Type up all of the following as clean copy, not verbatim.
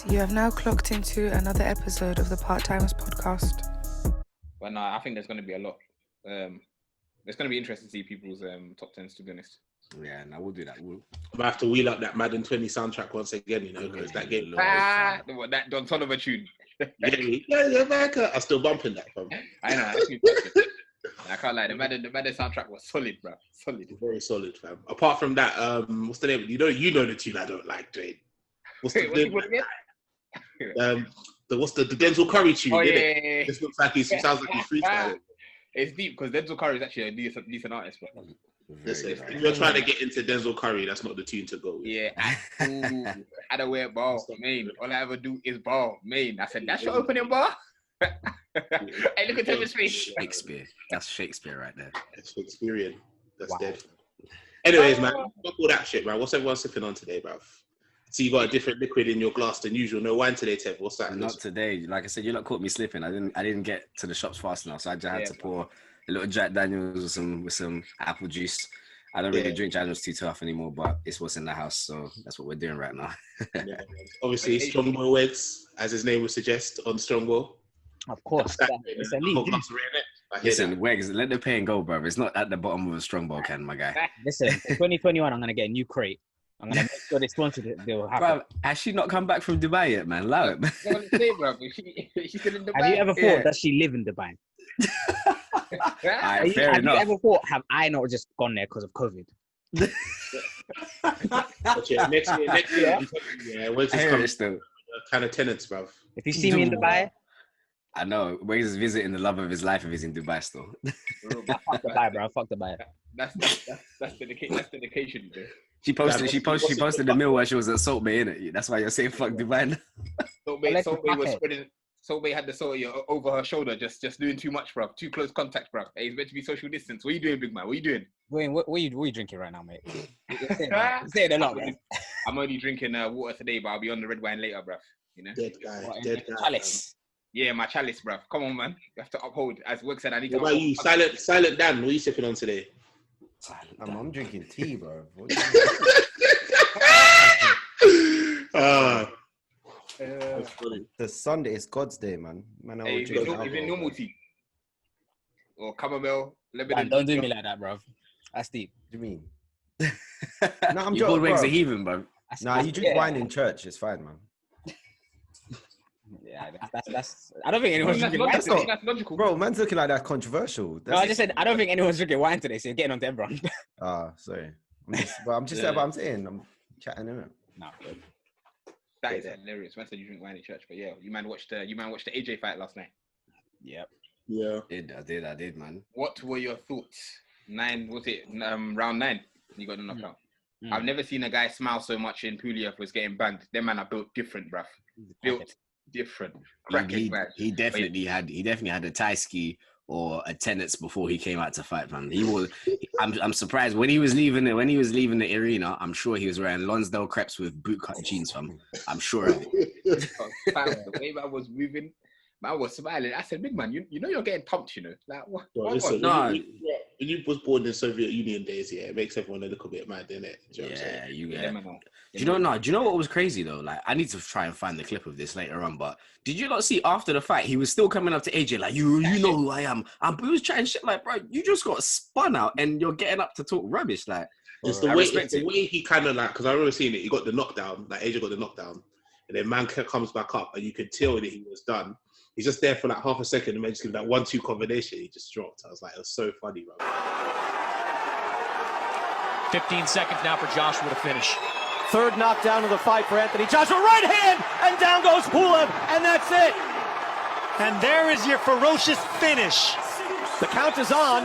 You have now clocked into another episode of the Part-Timers podcast. But no, I think there's going to be a lot. It's going to be interesting to see people's top 10s, to be honest. Yeah, no, we'll do that. I'm gonna have to wheel up that Madden 20 soundtrack once again, you know, because that game. That Don Toliver tune. yeah, America. I'm still bumping that, fam. I know. I can't lie. The Madden soundtrack was solid, bro. Solid. Very solid, fam. Apart from that, what's the name? You know the tune I don't like, Dwain. What's the name? What's the Denzel Curry tune? Oh, yeah. This looks like he sounds like he's freestyling. It's deep because Denzel Curry is actually a decent artist, bro. Listen, if you're trying to get into Denzel Curry, that's not the tune to go with. Yeah, I don't wear ball, man. All I ever do is ball, man. I said, that's your opening bar? Hey, look at Tevin's face. Shakespeare. That's Shakespeare right there. That's Shakespearean. That's dead. Anyways, man, fuck all that shit, man. What's everyone sipping on today, bruv? So you got a different liquid in your glass than usual. No wine today, Tev. What's that? Not today. Like I said, you lot caught me slipping. I didn't get to the shops fast enough, so I just had to pour a little Jack Daniels with some apple juice. I don't really drink Jack Daniels too tough anymore, but it's what's in the house, so that's what we're doing right now. Obviously, Strongbow Wegz, as his name would suggest, on Strongbow. Of course, it's elite. Listen, Wegz, let the pain go, bro. It's not at the bottom of a Strongbow can, my guy. Listen, in 2021, I'm gonna get a new crate. I'm gonna make sure they sponsor it. They'll happen. Bro, has she not come back from Dubai yet, man? Allow it, man. She's still in Dubai. Have you ever thought that she live in Dubai? Right, have you ever thought, have I not just gone there because of COVID? Next year, when's this coming? Still. Kind of tenants, bruv. If you see me in Dubai, I know. Wegz is visiting the love of his life if he's in Dubai still. Fuck Dubai, bro. Fuck Dubai. That's dedication, bro. She posted the meal where she was at Salt Bay, innit? That's why you're saying fuck Dubai. Salt Bay was spreading. Salt Bay had the salt over her shoulder, just doing too much, bro. Too close contact, bro. Hey, it's meant to be social distance. What are you doing, big man? What are you doing? Wait, what are you drinking right now, mate? You're saying a lot, man. I'm only drinking water today, but I'll be on the red wine later, bro. You know? Dead guy. Chalice. Yeah, my chalice, bro. Come on, man. You have to uphold. As Wegz said, I need to. What about you, Silent Dan? What are you sipping on today? I'm drinking tea, bro. The Sunday is God's day, man. Hey, is it normal tea? Or chamomile, Lebanon? Don't do me like that, bro. That's deep. What do you mean? No, I'm you called Wegz a heathen, bro. Nah, you drink wine in church. It's fine, man. Yeah, that's. I don't think anyone's drinking wine today. That's logical, bro. Man's looking like that's controversial. No, I just said I don't think anyone's drinking wine today. So you're getting on to everyone. Sorry. I'm saying. I'm chatting in it. Nah, that is hilarious. Man said you drink wine in church, but yeah, you man watched the AJ fight last night. Yep. Yeah. I did, man. What were your thoughts? Round 9? You got the knockout. I've never seen a guy smile so much in Pulev was getting banged. Them man are built different, bruv. Built different. He definitely had a tie ski or a tenets before he came out to fight, man. I'm surprised when he was leaving the arena. I'm sure he was wearing Lonsdale crepes with bootcut jeans, fam. I'm sure of it. The way man was moving, man was smiling. I said, big man, you know you're getting pumped, you know. Like what? Bro, listen, when you was born in Soviet Union days, yeah, it makes everyone a little bit mad, doesn't it? Do you know what was crazy though? Like, I need to try and find the clip of this later on. But did you not see after the fight, he was still coming up to AJ like, you know who I am. And he was chatting shit like, bro, you just got spun out and you're getting up to talk rubbish. Like, it's the way he kind of like, because I remember seeing it. He got the knockdown, like AJ got the knockdown, and then man comes back up, and you could tell that he was done. He's just there for like half a second, and then just give that 1-2 combination. He just dropped. I was like, it was so funny, bro. 15 seconds now for Joshua to finish. Third knockdown of the fight for Anthony Joshua. Right hand, and down goes Pulev, and that's it. And there is your ferocious finish. The count is on.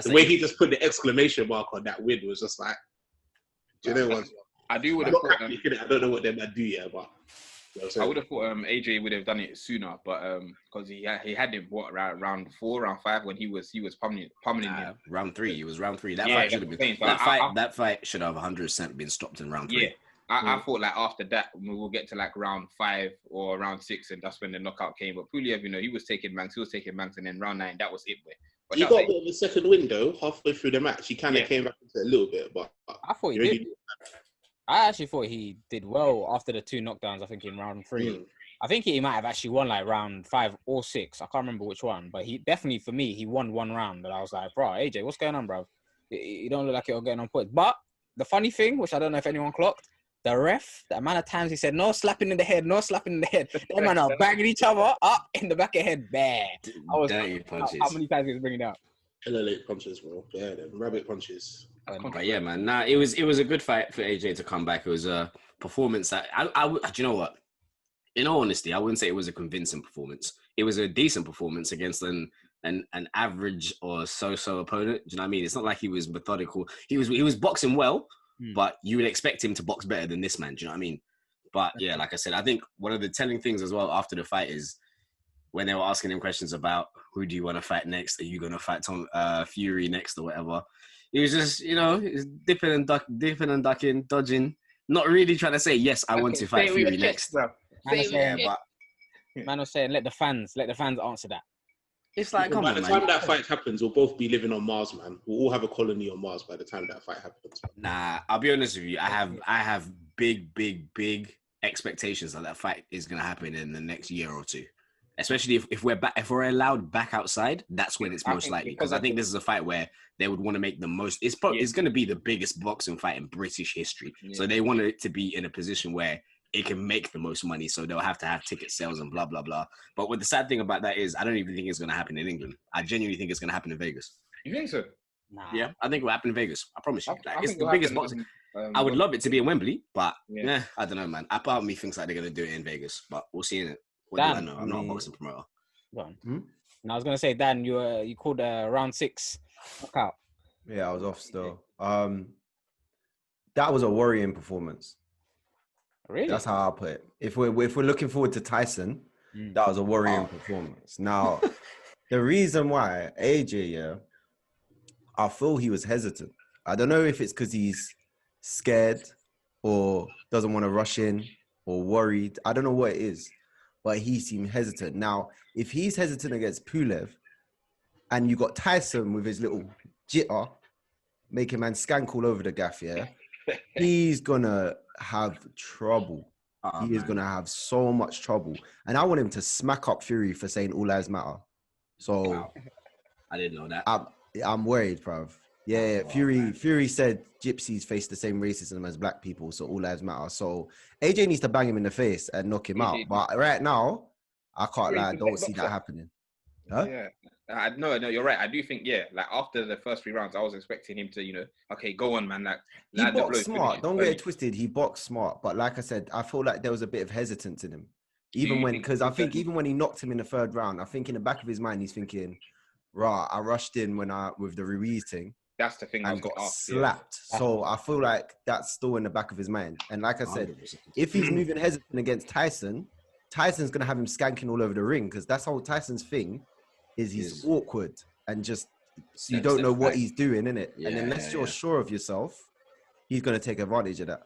The way he just put the exclamation mark on that win was just like, do you know what? I would have thought. I don't know what they might do yet, but. I would have thought AJ would have done it sooner, but because he had him round 4, round 5 when he was pummeling him. Round 3, it was round 3. That fight should have 100% been stopped in round 3. Yeah, I thought like after that we'll get to like round 5 or round 6, and that's when the knockout came. But Pulev, you know, he was taking banks, and then round 9 that was it. He got a bit of a second window halfway through the match. He kind of came back into it a little bit, but I thought he did. I actually thought he did well after the 2 knockdowns, I think, in round 3. I think he might have actually won like round 5 or 6. I can't remember which one, but he definitely, for me, he won 1 round. And I was like, bro, AJ, what's going on, bro? You don't look like you're getting on points. But the funny thing, which I don't know if anyone clocked, the ref, the amount of times he said, no slapping in the head, no slapping in the head. Them man are banging each other up in the back of the head. Bare. I was dirty punches. How many times he was bringing it up? LLA punches, bro. Yeah, them rabbit punches. But yeah, man. Nah, it was a good fight for AJ to come back. It was a performance that do you know what? In all honesty, I wouldn't say it was a convincing performance. It was a decent performance against an average or so-so opponent. Do you know what I mean? It's not like he was methodical. He was boxing well, but you would expect him to box better than this man. Do you know what I mean? But yeah, like I said, I think one of the telling things as well after the fight is when they were asking him questions about who do you want to fight next? Are you going to fight Fury next or whatever? He was just, dipping and ducking, dodging, not really trying to say, yes, I want to fight Fury next. Bro. Man was saying, let the fans answer that. It's like, come by on, the time that fight happens, we'll both be living on Mars, man. We'll all have a colony on Mars by the time that fight happens. Nah, I'll be honest with you. I have big expectations that fight is going to happen in the next year or two. Especially if we're allowed back outside, that's when it's most likely. Because I think this is a fight where they would want to make the most. It's going to be the biggest boxing fight in British history. Yeah. So they want it to be in a position where it can make the most money. So they'll have to have ticket sales and blah, blah, blah. But what the sad thing about that is I don't even think it's going to happen in England. I genuinely think it's going to happen in Vegas. You think so? Nah. Yeah, I think it will happen in Vegas. I promise you. It's the biggest boxing. I would love it to be in Wembley, but I don't know, man. A part of me thinks like they're going to do it in Vegas, but we'll see in it. What do I know? I'm not a boxing promoter. And I was going to say, Dan, you called round 6 knockout. Yeah, I was off still. That was a worrying performance. Really? That's how I put it. If we're looking forward to Tyson, that was a worrying performance. Now, the reason why AJ, I feel he was hesitant. I don't know if it's because he's scared or doesn't want to rush in or worried. I don't know what it is, but he seemed hesitant. Now, if he's hesitant against Pulev and you got Tyson with his little jitter, making man skank all over the gaff, he's going to have trouble. He is going to have so much trouble. And I want him to smack up Fury for saying all lives matter. So I didn't know that. I'm worried, bruv. Yeah, Fury said gypsies face the same racism as black people, so all lives matter. So AJ needs to bang him in the face and knock him out. But right now, I can't lie, I don't see that happening. Huh? Yeah. No, you're right. I do think, like after the first 3 rounds, I was expecting him to, okay, go on, man. Like he boxed smart. Don't get it twisted. He boxed smart, but like I said, I feel like there was a bit of hesitance in him. Because I think even when he knocked him in the 3rd round, I think in the back of his mind he's thinking, "Rah, I rushed in with the Ruiz thing." That's the thing. And got slapped. Yeah. So I feel like that's still in the back of his mind. And like I said, 100%. If he's moving hesitant against Tyson, Tyson's gonna have him skanking all over the ring because that's how Tyson's thing is. He's awkward and just you don't know what he's doing, innit? Yeah, and unless you're sure of yourself, he's gonna take advantage of that.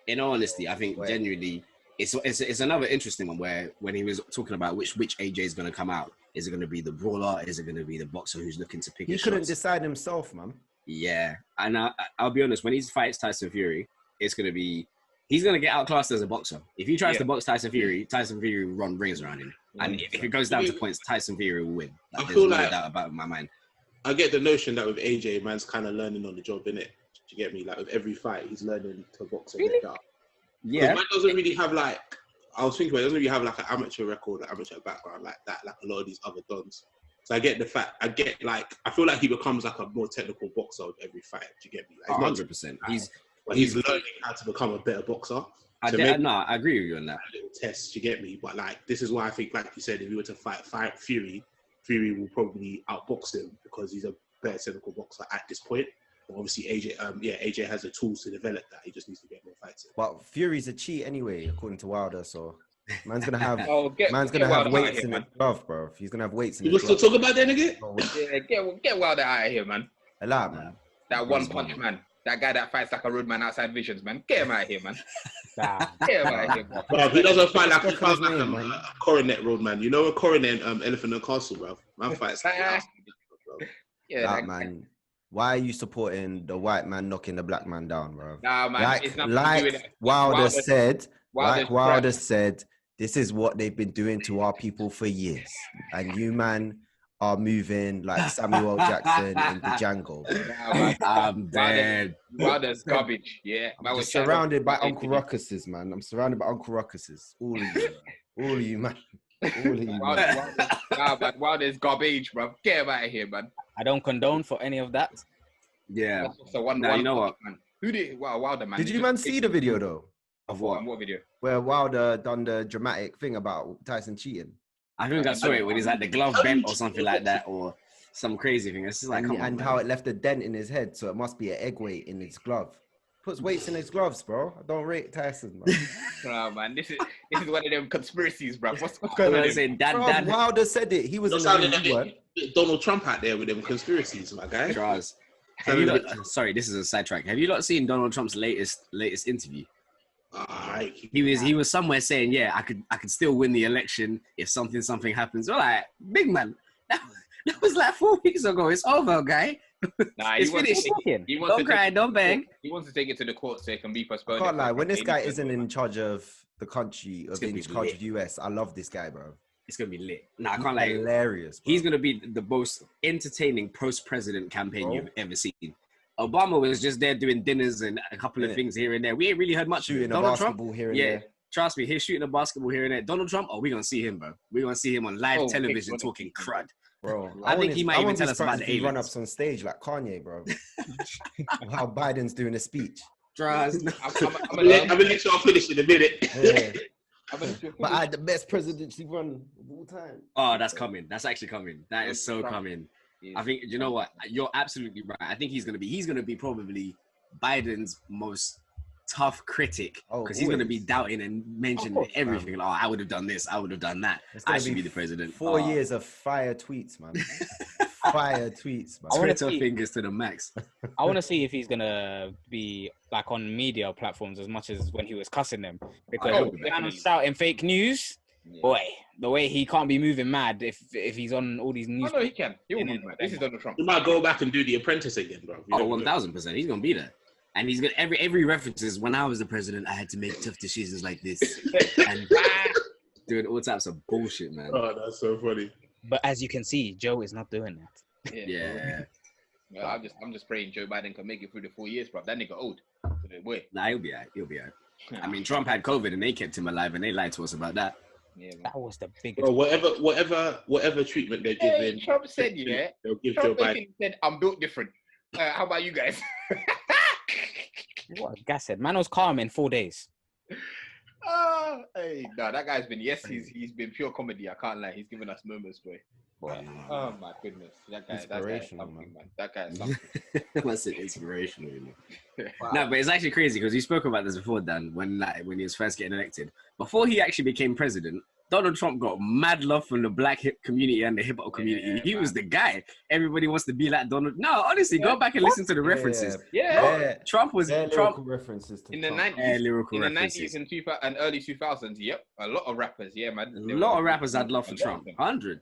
In all honesty, I think genuinely it's another interesting one where when he was talking about which AJ is gonna come out. Is it going to be the brawler? Is it going to be the boxer who's looking to pick his shots? He couldn't decide himself, man. Yeah. And I'll be honest, when he fights Tyson Fury, he's going to get outclassed as a boxer. If he tries to box Tyson Fury will run rings around him. And if it goes down to points, Tyson Fury will win. I feel like that about my mind. I get the notion that with AJ, man's kind of learning on the job, innit? Do you get me? Like with every fight, he's learning to box a bit better. Yeah. Man doesn't really have I was thinking about it, doesn't really have like an amateur record, an amateur background like that, like a lot of these other dons. So I feel like he becomes like a more technical boxer with every fight. Do you get me? Like, 100%. He's learning how to become a better boxer. I agree with you on that. A little test, you get me? But like, this is why I think, like you said, if he were to fight Fury will probably outbox him because he's a better technical boxer at this point. But obviously, AJ has the tools to develop that. He just needs to get more fights in. But Fury's a cheat anyway, according to Wilder. So man's gonna have have weights in the glove, bro. He's gonna have weights in the glove. You want to talk about that again? Get Wilder out of here, man. A lot, man. That one punch, man. That guy that fights like a roadman outside Visions, man. Get him out of here, man. Get him out of here, bro. Bro, he doesn't fight like a coronet roadman. You know a coronet Elephant and Castle, bro. Man fights. Man. why are you supporting the white man knocking the black man down, bro? Nah, man. Like Wilder said, Wilder said, this is what they've been doing to our people for years. And you, man, are moving like Samuel Jackson in the Django. I'm dead. Wilder's garbage. Yeah. I'm just surrounded by Uncle Ruckuses, man. I'm surrounded by Uncle Ruckuses. All of you. All of you, man. All of you, man. Nah, man. Wilder's garbage, bro. Get him out of here, man. I don't condone for any of that. Yeah. So one, you know what? Man. Who did Wilder, man? Did you man see the video though? Of what? What video? Where Wilder done the dramatic thing about Tyson cheating. I think I saw it when he's like the glove bent or something like that, or some crazy thing. It's just like, and how it left a dent in his head, so it must be an egg weight in his glove. Puts weights in his gloves, bro. I don't rate Tyson, man. Nah, man, this is one of them conspiracies, bro. What's going on? Saying, Dad. Wilder said it. He was in the Donald Trump out there with them conspiracies, my guy. Charles. Sorry, this is a sidetrack. Have you not seen Donald Trump's latest interview? He was somewhere saying, yeah, I could still win the election if something happens. All right, big man. That was like 4 weeks ago. It's over, guy. Nah, it's finished. Don't cry, don't bang. He wants to take it to the court so it can be postponed. I can't lie. When this guy isn't in charge of the country, of the US, I love this guy, bro. It's gonna be lit. Nah, I can't lie. Hilarious. Bro. He's gonna be the most entertaining post-president campaign you've ever seen. Obama was just there doing dinners and a couple of things here and there. We ain't really heard much of Donald Trump. Here and there. Trust me, he's shooting a basketball here and there. Donald Trump, we're gonna see him, bro. We're gonna see him on live television talking crud. Bro, I think he might even tell us about the aliens. Run-ups on stage like Kanye, bro. How Biden's doing a speech. Trust. I'm gonna let y'all finish in a minute. Yeah. But I had the best presidency run of all time. Oh, that's coming. That's actually coming. That is so coming. I think, you know what? You're absolutely right. I think he's gonna be probably Biden's most tough critic, because he's gonna be doubting and mentioning everything. Like, I would have done this, I would have done that. I should be the president. 4 years of fire tweets, man. Fire tweets, man. Twitter fingers to the max. I want to see if he's gonna be like on media platforms as much as when he was cussing them, because man was shouting fake news. Boy, the way he can't be moving mad if he's on all these news. Oh, no, he can. He will move mad. This is Donald Trump. He might go back and do The Apprentice again, bro. 1000%. He's gonna be there. And he's gonna every reference is, when I was the president, I had to make tough decisions like this, and doing all types of bullshit, man. Oh, that's so funny. But as you can see, Joe is not doing that. Yeah. Well, I'm just praying Joe Biden can make it through the 4 years, bro. That nigga old. Boy. Nah, he'll be alright. I mean, Trump had COVID and they kept him alive, and they lied to us about that. Yeah, that was the biggest. Bro, whatever treatment they're giving. Trump said, they'll give Trump Joe Biden. Said, I'm built different. How about you guys? What guy said? Man was calm in 4 days. Hey, no, that guy's been he's been pure comedy. I can't lie. He's given us moments, boy. Oh my goodness, that guy is something, man. That guy is something. That's it, inspirational. Wow. No, but it's actually crazy because we spoke about this before, Dan, when he was first getting elected. Before he actually became president, Donald Trump got mad love from the black hip community and the hip hop community. He was the guy. Everybody wants to be like Donald. No, honestly, go back and listen to the references. Trump was lyrical references to in the 90s and early 2000s. Yep, a lot of rappers. Yeah, man. A lot of rappers had love for Trump. 100.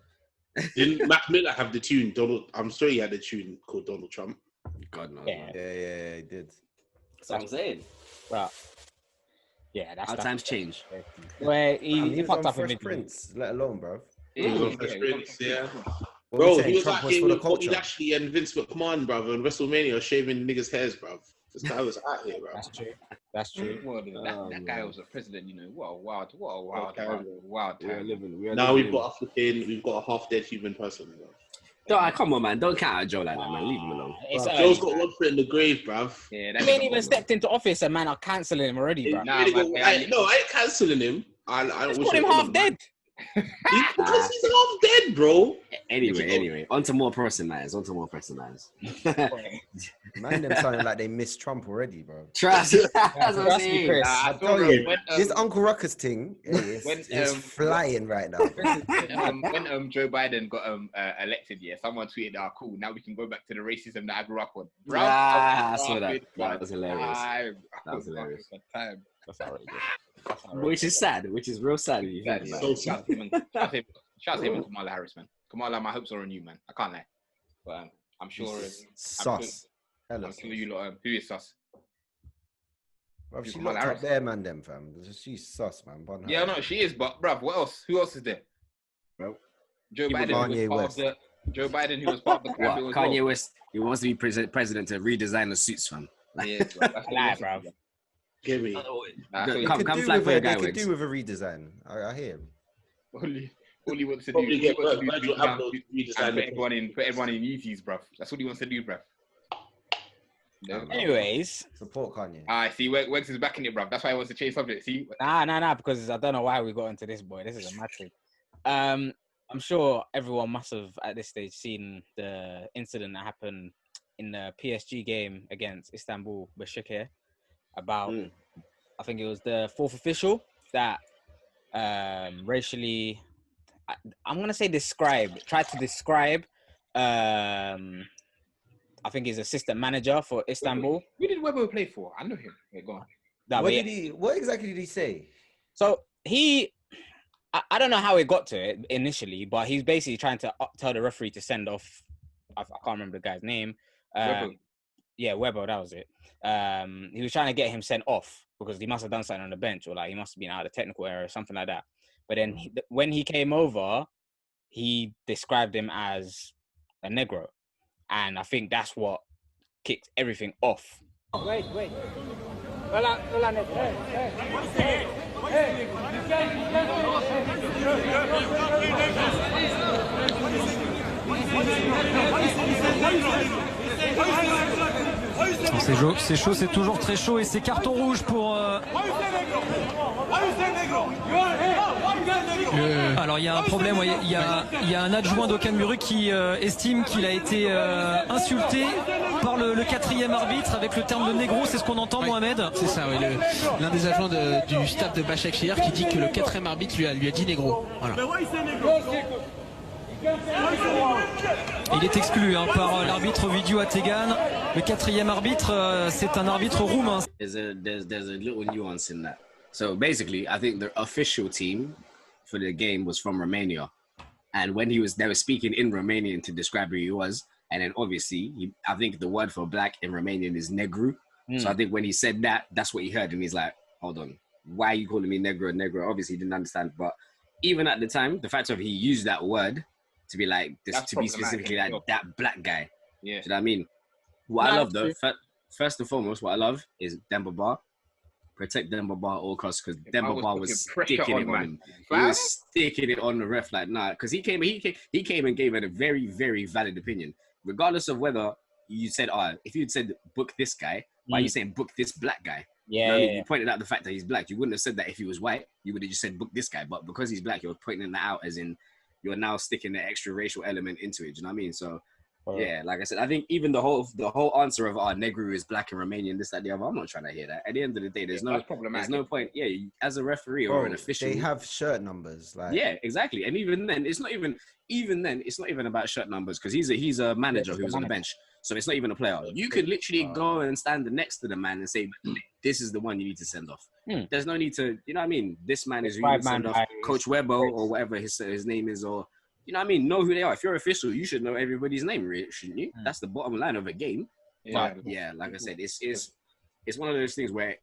Didn't Mac Miller have the tune? I'm sure he had a tune called Donald Trump. God knows. Yeah, he did. That's what I'm saying. Well, yeah, that's how times change. Well, he fucked up a Prince, let alone, bro. Yeah. Bro, he was out here with Bobby Lashley and Vince McMahon, bro, on WrestleMania, shaving niggas' hairs, bro. This guy was out here, bro. That's true. Well, that guy was a president, you know. What a wild time. Now we've got a half-dead human person, bro. No, come on, man. Don't count out Joe like that, man. Leave him alone. Joe's got one foot in the grave, bruv. Yeah, he ain't even stepped into office and man are cancelling him already, bro. I ain't cancelling him. I just put him half dead. Because he's half dead, bro. Anyway, on to more pressing matters. Man, them sounding like they missed Trump already, bro. Trust me, Chris. I tell you, this Uncle Ruckus thing is flying right now. When Joe Biden got elected, someone tweeted, cool, now we can go back to the racism that I grew up on. I saw that. That was hilarious. That's outrageous. Which is sad. Which is real sad. Shout out to him and Kamala Harris, man. Kamala, my hopes are on you, man. I can't lie. But I'm sure. Sus. I'm sure you lot. Who is sus? Bruv, she locked up there, man. Them fam. She's sus, man. Yeah, no, she is. But bruv, what else? Who else is there? Bro, Joe Biden. Joe Biden, who was part of the cabinet. Kanye West. He wants to be president to redesign the suits, fam. Yeah, bro. Give me. Come fly for a guy. They could do with a redesign. I hear him. All he wants to do is put everyone in Yeezys, bruv. That's what he wants to do, bruv. No, anyways, support Kanye. See, Wegz is backing it, bruv. That's why he wants to change subject. See, nah, because I don't know why we got into this, boy. This is a mad thing. I'm sure everyone must have at this stage seen the incident that happened in the PSG game against Istanbul Besiktas about, I think it was the fourth official that racially, I'm gonna say tried to describe. I think he's assistant manager for Istanbul. Who did Webber play for? I know him. Yeah, go on. What exactly did he say? So I don't know how he got to it initially, but he's basically trying to tell the referee to send off. I can't remember the guy's name. Webber. Yeah, Webber, that was it. He was trying to get him sent off because he must have done something on the bench, or like he must have been out of the technical area or something like that. But then when he came over, he described him as a negro. And I think that's what kicked everything off. Wait. Hola, C'est chaud, c'est toujours très chaud et c'est carton rouge pour... Alors il y a un problème, il y a un adjoint d'Okanmuru qui estime qu'il a été insulté par le quatrième arbitre avec le terme de négro, c'est ce qu'on entend, Mohamed. C'est ça, oui, l'un des adjoints du staff de Başakşehir qui dit que le quatrième arbitre lui a dit négro. Voilà. Il est exclu par l'arbitre Vidyu Ategan. Le quatrième arbitre, c'est un arbitre roumain. There's a little nuance in that. So basically, I think the official team for the game was from Romania, and when they were speaking in Romanian to describe who he was, and then obviously, I think the word for black in Romanian is negru. So I think when he said that, that's what he heard, and he's like, "Hold on, why are you calling me negro?" Negro. Obviously, he didn't understand, but even at the time, the fact of he used that word to be like this, that's to be specifically like that black guy. Yeah, do you know what I mean? What I love though, first and foremost, what I love is Demba Ba. Protect Demba Ba at all costs, because Demba Ba was sticking it on him. He was sticking it on the ref like nah, because he came and gave it a very, very valid opinion, regardless of whether you said, if you'd said book this guy, why are you saying book this black guy? Yeah, you know what I mean? You pointed out the fact that he's black. You wouldn't have said that if he was white. You would have just said book this guy. But because he's black, you're pointing that out as in you're now sticking the extra racial element into it. Do you know what I mean? So. Yeah, like I said, I think even the whole answer of Negru is black and Romanian, this, that, the other. I'm not trying to hear that. At the end of the day, there's no point. Yeah, as a referee or an official, they have shirt numbers. Like yeah, exactly. And even then, it's not even about shirt numbers, because he's a manager who was on the bench, so it's not even a player. You could literally go and stand next to the man and say, "This is the one you need to send off." There's no need to, you know what I mean? This man is who you need to send off. Coach Webbo or whatever his name is, or. You know what I mean? Know who they are. If you're official, you should know everybody's name, shouldn't you? That's the bottom line of a game. Yeah. But yeah, like I said, it's one of those things where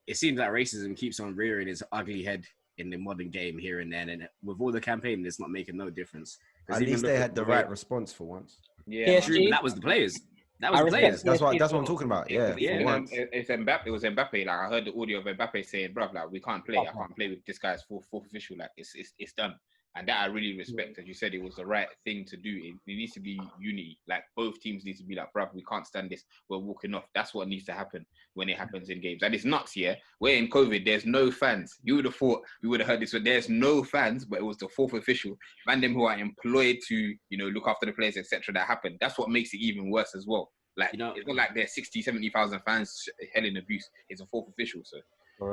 it seems like racism keeps on rearing its ugly head in the modern game here and there. And with all the campaigning, it's not making no difference. At least they had the right response for once. Yeah, true, that was the players. That was the players. That's what I'm talking about. Yeah. It's Mbappe. It was Mbappe. Like I heard the audio of Mbappe saying, "Bruv, like we can't play. I can't play with this guy's fourth official. Like it's done." And that I really respect. As you said, it was the right thing to do. It needs to be unity. Like both teams need to be like, bruv, we can't stand this. We're walking off. That's what needs to happen when it happens in games. And it's nuts, yeah. We're in COVID. There's no fans. You would have thought we would have heard this, but there's no fans. But it was the fourth official, them who are employed to, look after the players, etc. That happened. That's what makes it even worse as well. Like it's not like there's 60, 70,000 fans hailing abuse. It's a fourth official, so.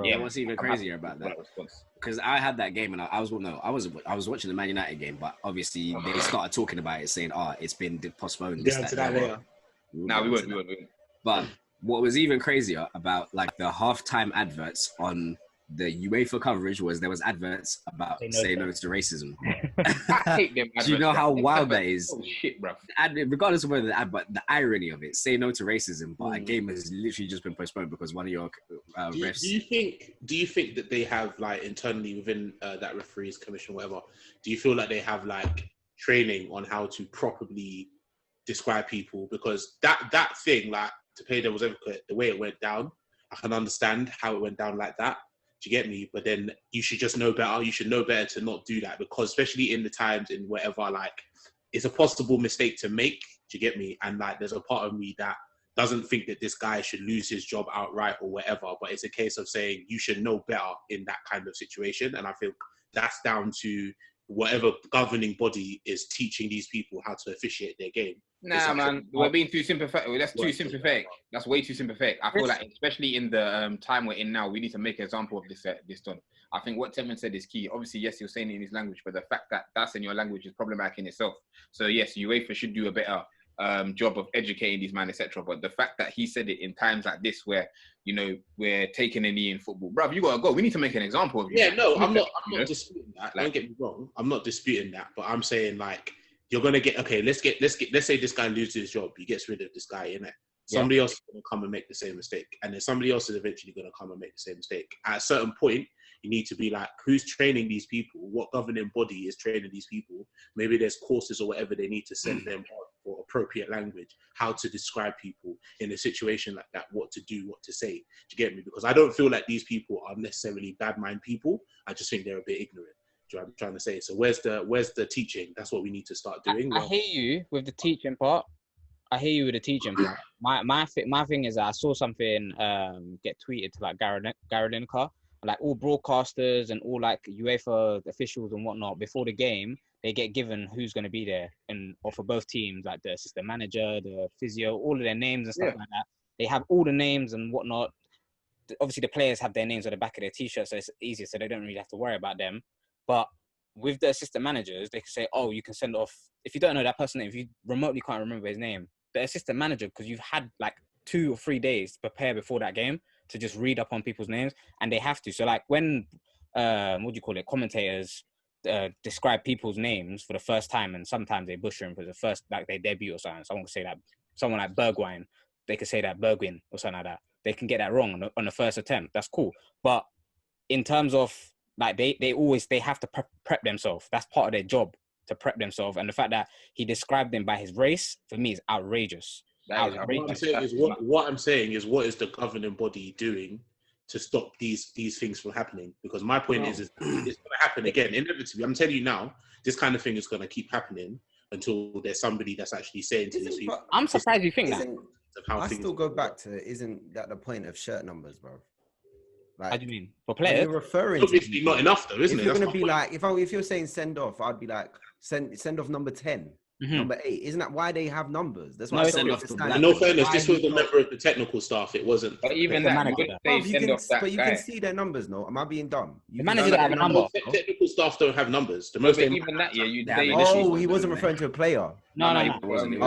Yeah, what's even crazier about that? Because I had that game and I was watching the Man United game, but obviously they started talking about it, saying, it's been postponed. This, that later. No, we won't. But what was even crazier about like the halftime adverts on the UEFA coverage was there was adverts about say no to racism. I hate them. Do you know how wild that is? Oh shit, bro. Regardless of whether the ad, but the irony of it, say no to racism, but a game has literally just been postponed because one of your refs. Do you think that they have like internally within that referees commission, whatever? Do you feel like they have like training on how to properly describe people? Because that thing, like, to play devil's advocate, the way it went down, I can understand how it went down like that. Do you get me? But then you should just know better. You should know better to not do that, because especially in the times in whatever, like, it's a possible mistake to make. Do you get me? And like, there's a part of me that doesn't think that this guy should lose his job outright or whatever. But it's a case of saying you should know better in that kind of situation. And I think that's down to whatever governing body is teaching these people how to officiate their game. Nah, man, we're being too sympathetic. That's too sympathetic. That's way too sympathetic. I feel like, especially in the time we're in now, we need to make an example of this done. I think what Tevin said is key. Obviously, yes, you're saying it in his language, but the fact that that's in your language is problematic in itself. So yes, UEFA should do a better job of educating these men, etc. But the fact that he said it in times like this, where, you know, we're taking a knee in football, bruv, you gotta go. We need to make an example of you. Yeah, no, I'm not disputing that. Like, don't get me wrong. I'm not disputing that, but I'm saying, like, you're gonna get, okay, let's say this guy loses his job, he gets rid of this guy, innit? Somebody else is gonna come and make the same mistake, and then somebody else is eventually gonna come and make the same mistake. At a certain point, you need to be like, who's training these people? What governing body is training these people? Maybe there's courses or whatever they need to send them on for appropriate language, how to describe people in a situation like that, what to do, what to say. Do you get me? Because I don't feel like these people are necessarily bad mind people. I just think they're a bit ignorant. Do you know what I'm trying to say? So where's the teaching? That's what we need to start doing. I hear you with the teaching part. My thing is that I saw something get tweeted to like Gary Lineker. Like, all broadcasters and all like UEFA officials and whatnot, before the game, they get given who's going to be there, and or for both teams, like the assistant manager, the physio, all of their names and stuff like that. They have all the names and whatnot. Obviously, the players have their names on the back of their t-shirt, so it's easier, so they don't really have to worry about them. But with the assistant managers, they can say, oh, you can send off, if you don't know that person's name, if you remotely can't remember his name, the assistant manager, because you've had like 2 or 3 days to prepare before that game, to just read up on people's names, and they have to. So like when, commentators describe people's names for the first time, and sometimes they butcher them for the first, like their debut or something. Someone could say that, someone like Bergwijn, they could say that Bergwijn or something like that. They can get that wrong on the first attempt. That's cool. But in terms of like, they have to prep themselves. That's part of their job, to prep themselves. And the fact that he described them by his race, for me, is outrageous. What I'm saying is, what is the governing body doing to stop these things from happening? Because my point is it's going to happen again, inevitably. I'm telling you now, this kind of thing is going to keep happening until there's somebody that's actually saying to these people. I'm surprised you think that. I still go back to, isn't that the point of shirt numbers, bro? Like, how do you mean? For players? You're referring obviously not enough though, isn't it? You're going to be like, if you're saying send off, I'd be like, send off number 10. Mm-hmm. Number 8, isn't that why they have numbers? That's why. In all fairness, this was a member of the technical staff. It wasn't. But even that, you can see their numbers. No, am I being dumb? The manager don't have a number. Technical staff don't have numbers. The most. Even that, you'd say. Oh, he wasn't referring to a player. No, it wasn't. It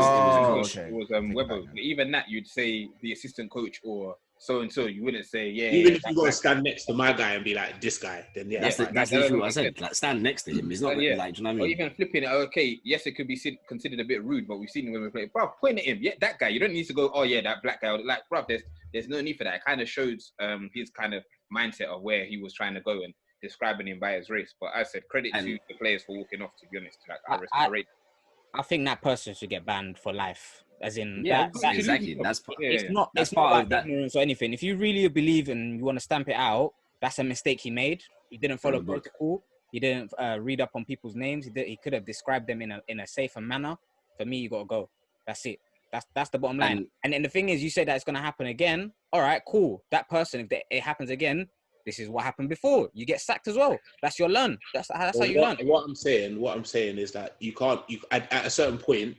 was Weber. Even that, you'd say the assistant coach or so and so. You wouldn't say Even if you got to stand next to my guy and be like this guy, then that's literally what I said. Like, stand next to him. It's not like, do you know what I mean? Or even flipping it. Okay, yes, it could be considered a bit rude, but we've seen it when we play. Bro, point at him. Yeah, that guy. You don't need to go, oh yeah, that black guy. Like, bro, there's no need for that. It kind of shows his kind of mindset of where he was trying to go and describing him by his race. But I said credit to the players for walking off. To be honest, like I think that person should get banned for life. As in, exactly. That's part of that ignorance or anything. If you really believe and you want to stamp it out, that's a mistake he made. He didn't follow protocol. He didn't read up on people's names. He could have described them in a safer manner. For me, you gotta go. That's it. That's the bottom line. And then the thing is, you said that it's gonna happen again. All right, cool. That person, if it happens again, this is what happened before. You get sacked as well. That's your learn. That's how you learn. What I'm saying is that you can't. At a certain point,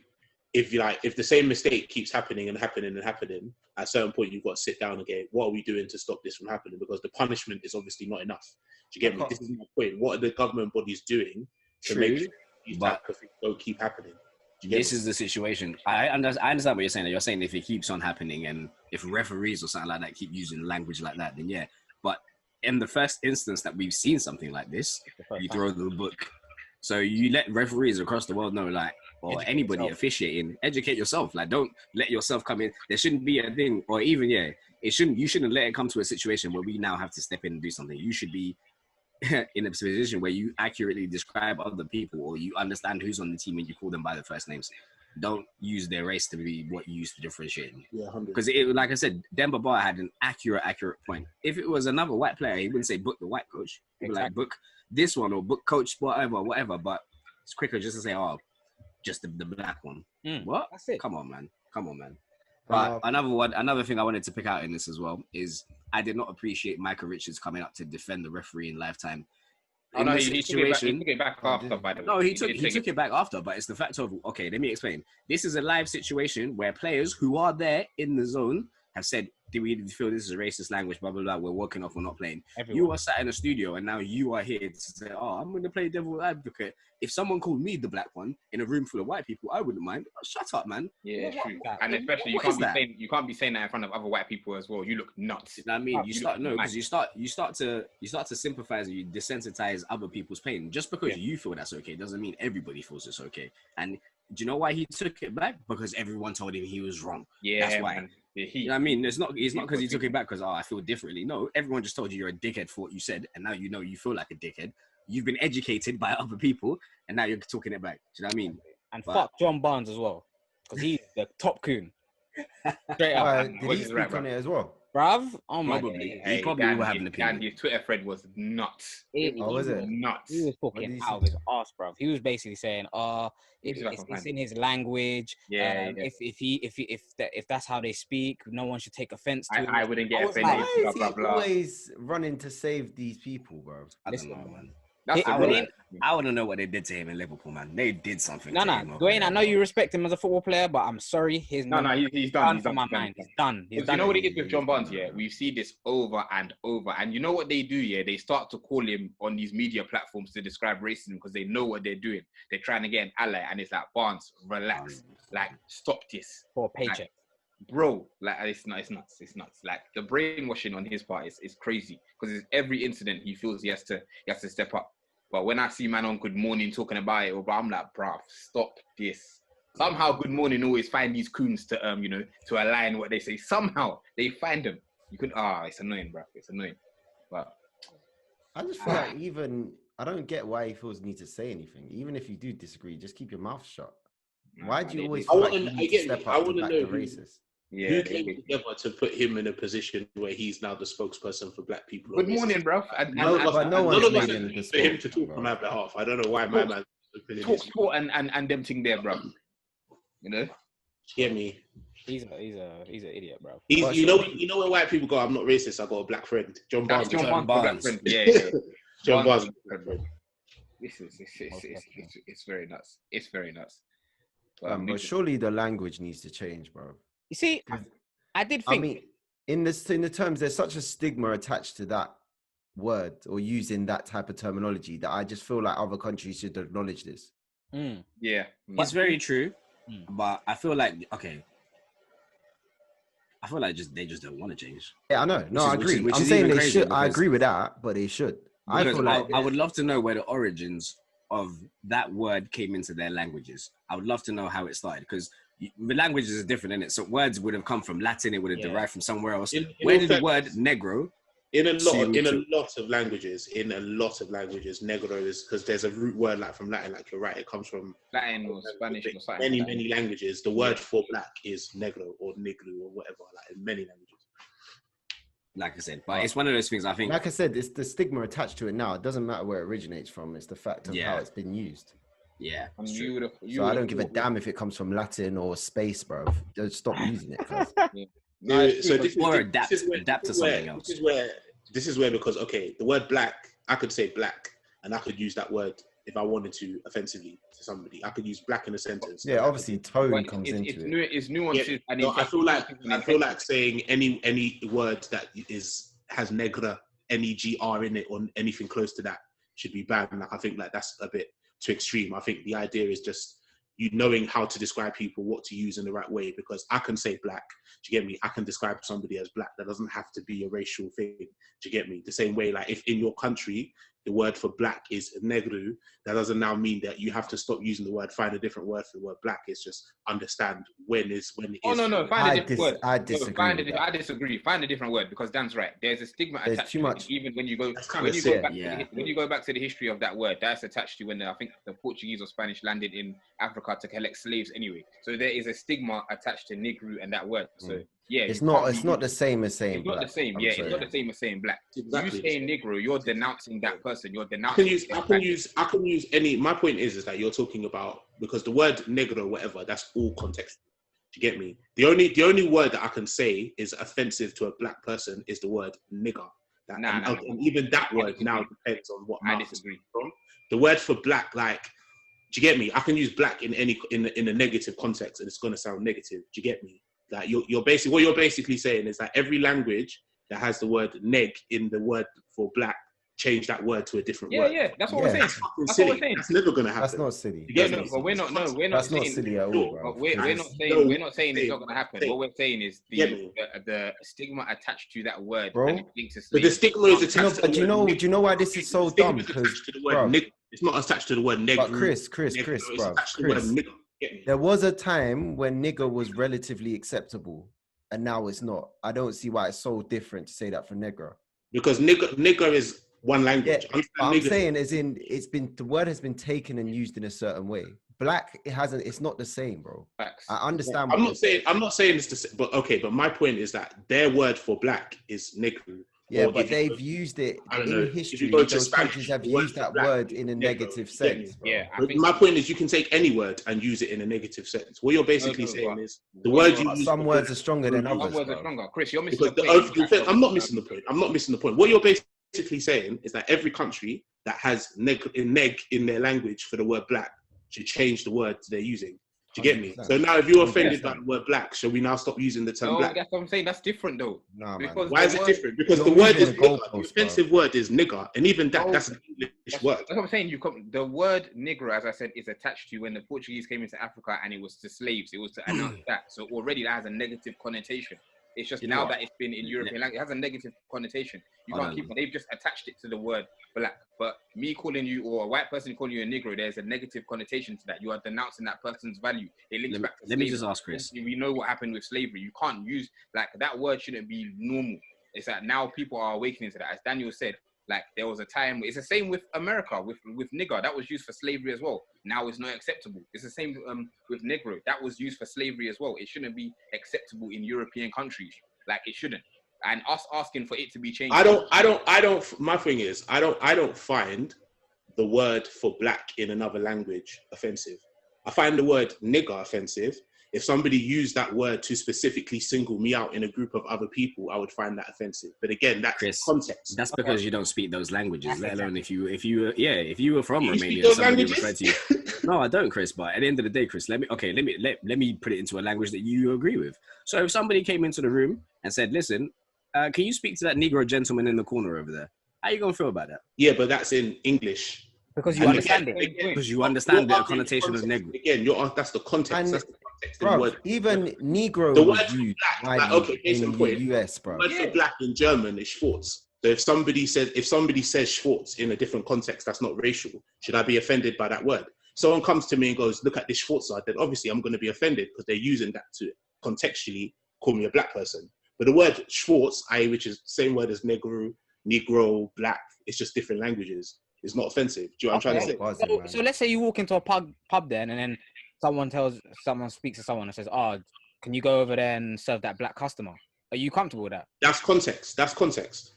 if the same mistake keeps happening, at a certain point you've got to sit down again. What are we doing to stop this from happening? Because the punishment is obviously not enough. Do you get me? This is my point. What are the government bodies doing to make sure these type of things don't keep happening? This is the situation. I understand what you're saying. You're saying if it keeps on happening and if referees or something like that keep using language like that, then yeah. But in the first instance that we've seen something like this, you throw the book. So you let referees across the world know, like, or anybody officiating, educate yourself. Like, don't let yourself come in. There shouldn't be a thing, or even you shouldn't let it come to a situation where we now have to step in and do something. You should be in a position where you accurately describe other people, or you understand who's on the team and you call them by their first names. Don't use their race to be what you use to differentiate them. Yeah, 100%. Because like I said, Demba Ba had an accurate point. If it was another white player, he wouldn't say book the white coach. He'd be like, book this one or book coach, whatever. But it's quicker just to say, oh, just the black one. What? That's it. Come on, man. But another thing I wanted to pick out in this as well is I did not appreciate Michael Richards coming up to defend the referee in lifetime. Oh, no, he took it back after, by the way. No, he took it back after, but it's the fact of, okay, let me explain. This is a live situation where players who are there in the zone have said, do we feel this is a racist language, blah, blah, blah, we're walking off, we're not playing. You are sat in a studio and now you are here to say, oh, I'm going to play devil's advocate. If someone called me the black one in a room full of white people, I wouldn't mind. Oh, shut up, man. Yeah, true. And especially you can't be saying that in front of other white people as well. You look nuts. You know what I mean? You start to sympathize and you desensitize other people's pain. Just because you feel that's okay doesn't mean everybody feels it's okay. And do you know why he took it back? Because everyone told him he was wrong. Yeah, that's why. Man. You know what I mean? It's not because he took it back because I feel differently. No, everyone just told you you're a dickhead for what you said, and now you know you feel like a dickhead. You've been educated by other people, and now you're talking it back. Do you know what I mean? And fuck John Barnes as well, because he's the top coon. Straight up. Did he speak on it as well? Bruv, oh my God. He probably will have an opinion. And his Twitter thread was nuts. Was it? Nuts. He was talking out of his ass, bruv. He was basically saying, it's in his language. If that's how they speak, no one should take offense to it. I wouldn't get offended. Why is he always running to save these people, bro? I don't know, man. I want to know what they did to him in Liverpool, man. They did something. No, Dwain, I know you respect him as a football player, but I'm sorry, he's done. He's done for my mind. He's done. You know what it is with John Barnes? Yeah, we see this over and over, and you know what they do? Yeah, they start to call him on these media platforms to describe racism because they know what they're doing. They're trying to get an ally, and it's like, Barnes, relax, like stop this for a paycheck. Like, bro, like it's nuts. Like the brainwashing on his part is crazy because every incident he feels he has to step up. But when I see man on Good Morning talking about it, I'm like, bruv, stop this. Somehow Good Morning always find these coons to to align what they say. Somehow they find them. You could it's annoying, bruv. It's annoying. But I just feel like I don't get why he feels the need to say anything. Even if you do disagree, just keep your mouth shut. Why do you always feel like you need to step up to back the racist? Yeah, who came together to put him in a position where he's now the spokesperson for black people? Good morning, bro. No one's made him for him to talk on my behalf. I don't know why my man talk and them thing there, bro. You know? Hear me. He's an idiot, bro. You know when white people go, I'm not racist. I got a black friend, John Barnes. John Barnes. Yeah. John Barnes. It's very nuts. It's very nuts. But surely the language needs to change, bro. You see, I did think. I mean, in the terms, there's such a stigma attached to that word or using that type of terminology that I just feel like other countries should acknowledge this. Yeah, it's very true. But I feel like they just don't want to change. Yeah, I know. No, I agree. I'm saying they should. I agree with that, but they should. I feel like I would love to know where the origins of that word came into their languages. I would love to know how it started because the languages is different, isn't it? So words would have come from Latin, it would have derived from somewhere else. Where did the word negro? In a lot of languages, negro is because there's a root word like from Latin, like you're right, it comes from Latin or Spanish or something. Many languages. The word for black is negro or negro or whatever, like in many languages. Like I said, but it's one of those things I think. Like I said, it's the stigma attached to it now. It doesn't matter where it originates from. It's the fact of how it's been used. Yeah. So I don't give a damn if it comes from Latin or space, bro. Just stop using it. Adapt to something else. This is where because the word black, I could say black, and I could use that word if I wanted to offensively to somebody. I could use black in a sentence. Yeah, obviously tone comes into it. It's nuances. Yeah, I feel like saying any word that has negra, negr in it or anything close to that should be banned. Like I think like that's a bit too extreme. I think the idea is just you knowing how to describe people, what to use in the right way. Because I can say black, do you get me? I can describe somebody as black. That doesn't have to be a racial thing. Do you get me? The same way, like if in your country the word for black is negro, that doesn't now mean that you have to stop using the word, find a different word for the word black. It's just understand when it is. Oh no, find a different word. I disagree. I disagree. Find a different word, because Dan's right. There's a stigma attached to it. Even when you go back to the history of that word, that's attached to when I think the Portuguese or Spanish landed in Africa to collect slaves anyway. So there is a stigma attached to negro and that word. So yeah, it's not the same as saying black. It's not the same. It's not the same as saying black. Exactly. You saying negro, you're denouncing that person. You're denouncing. I can use any. My point is that you're talking about, because the word negro or whatever, that's all context. Do you get me? The only word that I can say is offensive to a black person is the word nigger. And even that word now depends on what mouth it's from. The word for black, like, do you get me? I can use black in a negative context, and it's gonna sound negative. Do you get me? Like you're basically saying is that every language that has the word neg in the word for black, change that word to a different word. Yeah, that's what we're saying. That's what we're saying. That's never gonna happen. That's not silly. But we're not. No, we're not. That's not silly at all, bro. We're not saying it's not gonna happen. What we're saying is the stigma attached to that word, bro. And it links to but the stigma is attached. Do you know why this is so dumb? Because it's not attached to the word nigger. But Chris, bro. There was a time when nigger was relatively acceptable, and now it's not. I don't see why it's so different to say that for nigger. Because nigger is one language. Yeah, I'm saying the word has been taken and used in a certain way. Black, it's not the same, bro. Facts. I understand. I'm not saying it's the same, but okay. But my point is that their word for black is negro. Yeah, but they've used it in history. Those countries have used that word in a negative sense. Bro. Yeah, but my point is, you can take any word and use it in a negative sense. What you're basically saying is the word you use. Some words are stronger than others. Some words are stronger. Chris, you're missing the point. I'm not missing the point. What you're basically saying is that every country that has neg in their language for the word black should change the words they're using. Do you get me? So now, if you're offended by the word black, shall we now stop using the term black? That's what I'm saying. That's different, though. No, because why is it different? Because the word is nigger. The offensive word is nigger, and even that's an English word. That's what I'm saying. The word negro, as I said, is attached to when the Portuguese came into Africa, and it was to slaves. It was to announce that. So already that has a negative connotation. It's just now that it's been in European language, it has a negative connotation. You can't keep it. They've just attached it to the word black. But me calling you, or a white person calling you a negro, there's a negative connotation to that. You are denouncing that person's value. It links back to slavery. Let me just ask Chris. We know what happened with slavery. You can't use, like, that word shouldn't be normal. It's that now people are awakening to that. As Daniel said, like, there was a time, it's the same with America, with nigger. That was used for slavery as well. Now it's not acceptable. It's the same with negro. That was used for slavery as well. It shouldn't be acceptable in European countries. Like, it shouldn't. And us asking for it to be changed. My thing is, I don't find the word for black in another language offensive. I find the word nigger offensive. If somebody used that word to specifically single me out in a group of other people, I would find that offensive. But again, that's Chris, context. That's because you don't speak those languages, let alone if you were from Romania, somebody referred to you. No, I don't, Chris. But at the end of the day, Chris, let me put it into a language that you agree with. So if somebody came into the room and said, "Listen, can you speak to that Negro gentleman in the corner over there?" How you gonna feel about that? Yeah, but that's in English. Because you understand it. Because you understand the connotation of negro. Again, that's the context. That's the context. Bro, even negro was used in the US, bro. The word for black in German is Schwarz. So if somebody says Schwarz in a different context, that's not racial. Should I be offended by that word? Someone comes to me and goes, "Look at this Schwarzer," then obviously I'm going to be offended because they're using that to contextually call me a black person. But the word Schwarz, which is the same word as negro, black, it's just different languages. It's not offensive. Do you know what I'm trying to say? So let's say you walk into a pub then, and then someone speaks to someone and says, "Oh, can you go over there and serve that black customer?" Are you comfortable with that? That's context. That's context.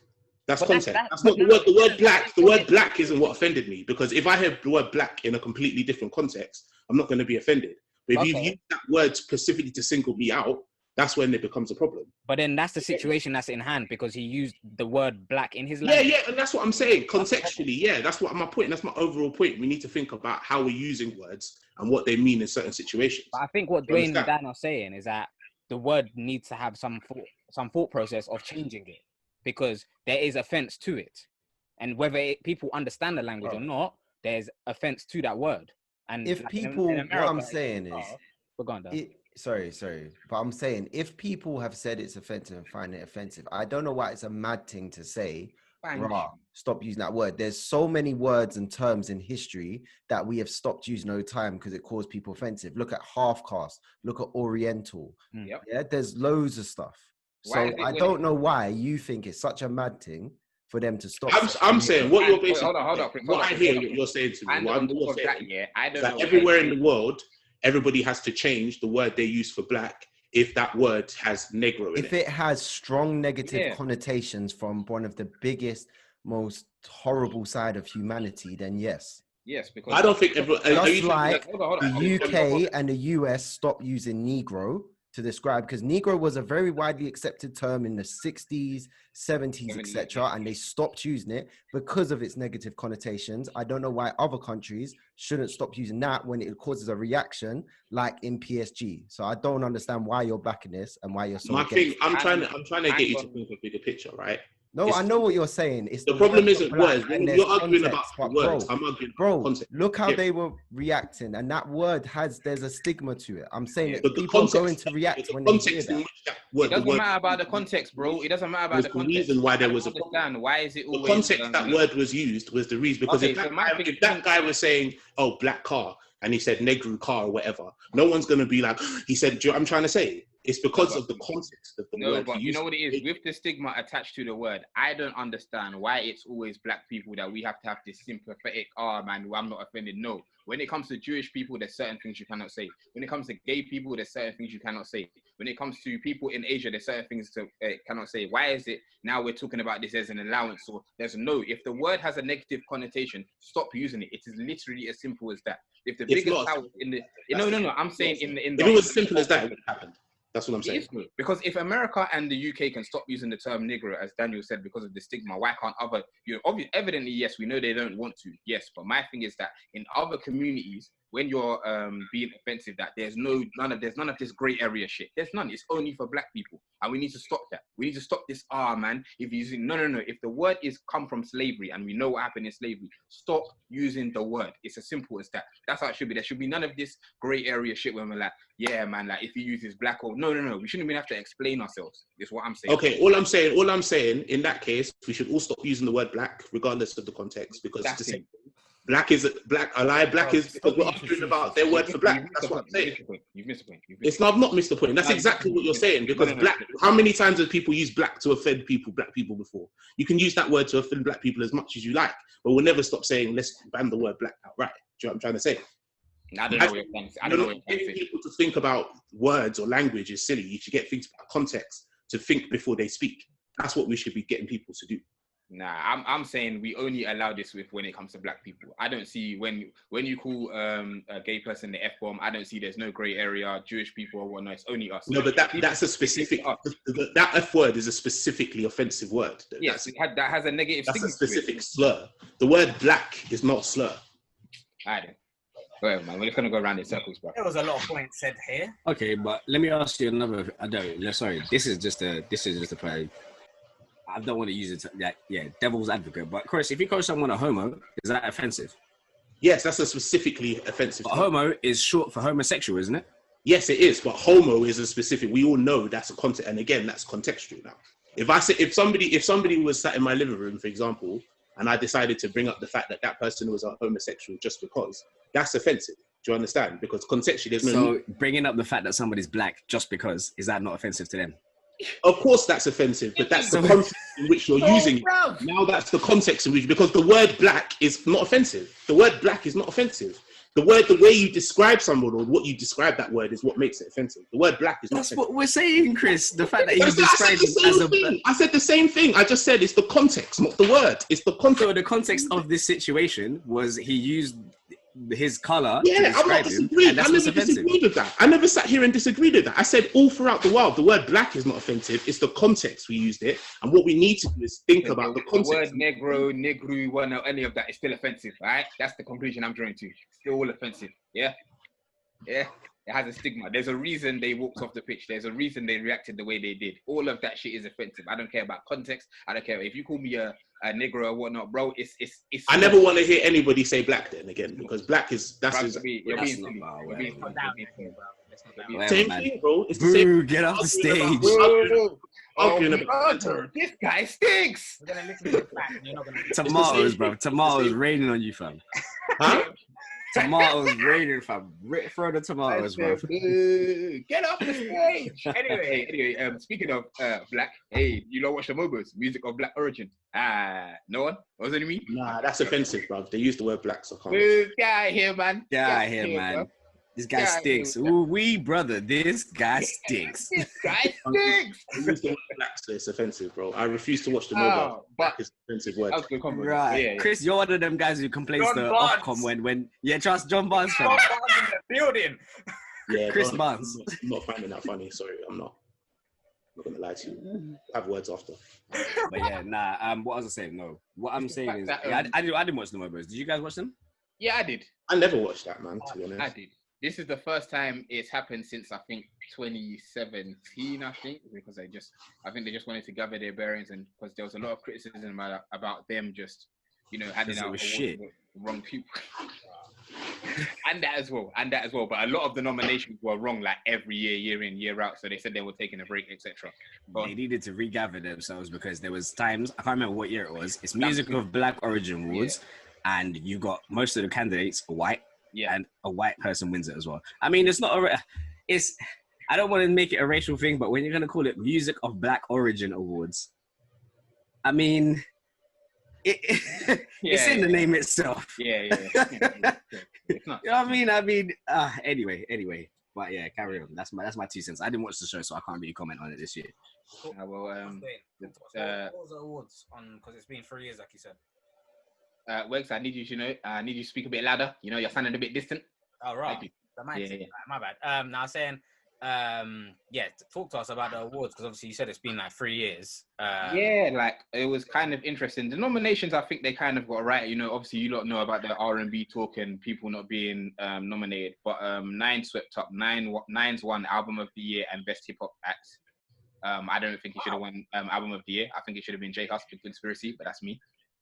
That's not the word. The word black. The word black isn't what offended me, because if I hear the word black in a completely different context, I'm not going to be offended. But if you use that word specifically to single me out, that's when it becomes a problem. But then that's the situation that's in hand, because he used the word black in his language. Yeah, and that's what I'm saying. Contextually, that's what my point. That's my overall point. We need to think about how we're using words and what they mean in certain situations. But I think what Dwain and Dan are saying is that the word needs to have some thought process of changing it, because there is offense to it. And whether people understand the language or not, there's offense to that word. And if like, people, in America, what I'm saying is, we're going down. Sorry, but I'm saying if people have said it's offensive and find it offensive, I don't know why it's a mad thing to say. Rah, stop using that word. There's so many words and terms in history that we have stopped using over time because it caused people offensive. Look at half caste. Look at Oriental. Yep. Yeah, there's loads of stuff. So I don't know why you think it's such a mad thing for them to stop. I'm saying what you're basically. Hold on. What I hear you're saying to me. What I'm saying I don't know. Everywhere in the world, everybody has to change the word they use for black if that word has negro in it. If it has strong negative connotations from one of the biggest, most horrible side of humanity, then yes. Yes, because I don't think everyone. Just like the UK and the US stopped using negro to describe, because negro was a very widely accepted term in the 60s, 70s, etc., and they stopped using it because of its negative connotations. I don't know why other countries shouldn't stop using that when it causes a reaction, like in PSG. So I don't understand why you're backing this and why you're so. I'm trying to get you to think of a bigger picture, right? No, I know what you're saying. It's the problem isn't words. You're arguing about words. I'm arguing about context. Look how they were reacting, and that word there's a stigma to it. I'm saying that people are going to react when they hear that. It doesn't matter about the context, bro. It doesn't matter about the context. The reason why there was a problem. Why is it always the context that word was used was the reason, because if that guy was saying, "Oh, black car," and he said negro car or whatever, no one's gonna be like, he said, "I'm trying to say." It's because of the context of the word. But you know what it is? With the stigma attached to the word, I don't understand why it's always black people that we have to have this sympathetic, man, I'm not offended. No. When it comes to Jewish people, there's certain things you cannot say. When it comes to gay people, there's certain things you cannot say. When it comes to people in Asia, there's certain things you cannot say. Why is it now we're talking about this as an allowance? Or there's no. If the word has a negative connotation, stop using it. It is literally as simple as that. If the biggest power in the no, I'm saying in the if it was as simple as that, it would happen. That's what I'm saying. Because if America and the UK can stop using the term negro, as Daniel said, because of the stigma, why can't other? Evidently, yes, we know they don't want to. Yes, but my thing is that in other communities, when you're being offensive, that there's none of this grey area shit. There's none. It's only for black people, and we need to stop that. We need to stop this. Man, if you using no. If the word is come from slavery, and we know what happened in slavery, stop using the word. It's as simple as that. That's how it should be. There should be none of this grey area shit when we're like, yeah, man, like if you use this black or no. We shouldn't even have to explain ourselves. Is what I'm saying. Okay, all I'm saying, in that case, we should all stop using the word black, regardless of the context, because it's the same. Black is black. A lie. Black is because we're arguing about their word for black. That's what I'm saying. You've missed the point. It's not. I've not missed the point. That's exactly what you're saying. Because black. How many times have people used black to offend black people before? You can use that word to offend black people as much as you like, but we'll never stop saying let's ban the word black outright. Do you know what I'm trying to say? I don't know what you're saying. I don't know what you're saying. People to think about words or language is silly. You should get things about context to think before they speak. That's what we should be getting people to do. Nah, I'm saying we only allow this when it comes to black people. I don't see when you call a gay person the F-bomb, I don't see there's no grey area, Jewish people or whatnot. It's only us. No, but that's a specific. That F word is a specifically offensive word. Yes, that has a negative. That's a specific slur. The word black is not a slur. I don't. Well, man, we're just gonna go around in circles, bro. There was a lot of points said here. Okay, but let me ask you another. Sorry, this is just a play. I don't want to use it devil's advocate. But Chris, if you call someone a homo, is that offensive? Yes, that's a specifically offensive. But homo is short for homosexual, isn't it? Yes, it is. But homo is a specific. We all know that's a context, and again, that's contextual now. If somebody was sat in my living room, for example, and I decided to bring up the fact that that person was a homosexual just because, that's offensive. Do you understand? Because contextually, there's no. So bringing up the fact that somebody's black just because, is that not offensive to them? Of course that's offensive, but that's the context in which you're using it. Now that's the context in which, because the word black is not offensive. The word black is not offensive. The way you describe someone or what you describe that word is what makes it offensive. The word black is not offensive. That's what we're saying, Chris. The fact that you described it as a... I said the same thing. I just said it's the context, not the word. It's the context. So the context of this situation was he used his color. Yeah, I'm not disagreeing. I never disagreed with that. I never sat here and disagreed with that. I said all throughout the world, the word black is not offensive. It's the context we used it. And what we need to do is think about the context. The word negro, any of that is still offensive, right? That's the conclusion I'm drawing to. Still all offensive, yeah? Yeah, it has a stigma. There's a reason they walked off the pitch. There's a reason they reacted the way they did. All of that shit is offensive. I don't care about context. I don't care if you call me a negro or whatnot, bro. It's. I never want to hear anybody say black then again, because black is that's his. Same thing, bro. It's the same. Get off the stage. This guy stinks. Tomatoes, bro. Tomatoes raining on you, fam. Huh? Tomatoes raining, fam. Throw the tomatoes, bro. Get off the stage. Anyway, speaking of black, hey, you don't watch the MOBOs, music of black origin? No one? What does it mean? Nah, that's offensive, bro. They use the word black, so I can't. Get out of here, man. Get out of here, man. Bro. This guy stinks. Ooh, brother. This guy stinks. This guy stinks. They use the word black, so it's offensive, bro. I refuse to watch the MOBO. But it's an offensive word. Right. Yeah. Chris, you're one of them guys who complains to Ofcom when trust John Barnes. John Barnes in the building. Yeah, Chris Barnes. I'm not finding that funny. Sorry, I'm not. I'm not gonna lie to you. I have words after. But yeah, nah. What was I saying? No. What I'm saying is, I didn't watch the MOBOs. Did you guys watch them? Yeah, I did. I never watched that, man. To be honest, I did. This is the first time it's happened since I think 2017. I think because I think they just wanted to gather their bearings, and because there was a lot of criticism about them just, handing out shit. Wrong people. and that as well. But a lot of the nominations were wrong, like every year in, year out. So they said they were taking a break, etc. They needed to regather themselves because there was times, I can't remember what year it was. It's Music of Black Origin Awards, and you got most of the candidates are white. Yeah, and a white person wins it as well. I mean, it's not I don't want to make it a racial thing, but when you're gonna call it Music of Black Origin Awards, I mean, it's in the name itself. Yeah. It's not. You know what I mean? Anyway. But yeah, carry on. That's my 2 cents. I didn't watch the show, so I can't really comment on it this year. What was the awards on? Because it's been 3 years, like you said. Wegz, I need you to speak a bit louder. You're sounding a bit distant. Oh, right. My bad. Now saying, talk to us about the awards, because obviously you said it's been like 3 years. It was kind of interesting. The nominations, I think they kind of got right. Obviously you lot know about the R&B talk and people not being nominated, but Nine swept up. Nine's won Album of the Year and Best Hip Hop Act. I don't think he should have won Album of the Year. I think it should have been J Hus, Big Conspiracy, but that's me.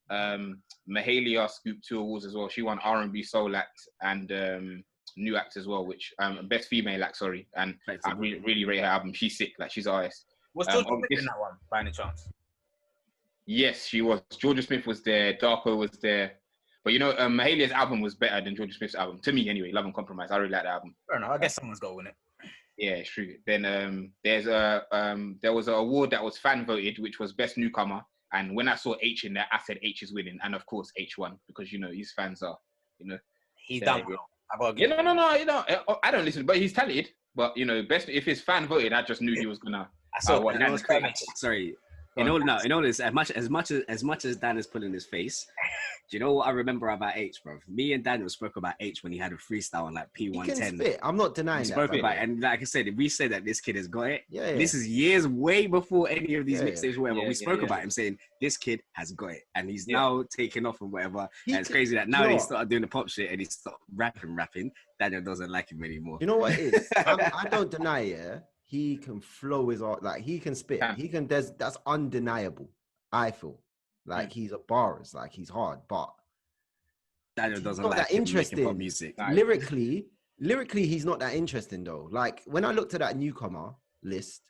Mahalia scooped 2 awards as well. She won R&B Soul Act and New Act as well, which Best Female Act, sorry. And I really rate her album. She's sick, like she's artist. Was Georgia Smith in that one by any chance? Yes, she was. Georgia Smith was there. Darko was there. But Mahalia's album was better than Georgia Smith's album. To me, anyway. Love and Compromise. I really like that album. Fair enough. I guess someone's got to win it. Yeah, it's true. Then there was an award that was fan voted, which was Best Newcomer. And when I saw H in there, I said H is winning, and of course H won because his fans are, he's done. No. I don't listen, but he's talented. But best if it's fan voted, I just knew he was gonna. I saw sorry. This as much as Dan is putting his face. Do you know what I remember about H, bro? Me and Daniel spoke about H when he had a freestyle on like P110. I'm not denying that. Spoke about it. And like I said, we said that this kid has got it. Yeah. This is years way before any of these mixtapes were. We spoke about him saying this kid has got it, and he's now taking off and whatever. And it's crazy that now he started doing the pop shit and he stopped rapping. Daniel doesn't like him anymore. You know what it is? I don't deny it. He can flow his art, like he can spit. He can. That's undeniable. I feel. Like he's a barist, like he's hard, but Daniel doesn't like that interesting pop music. Lyrically, he's not that interesting though. Like when I looked at that newcomer list,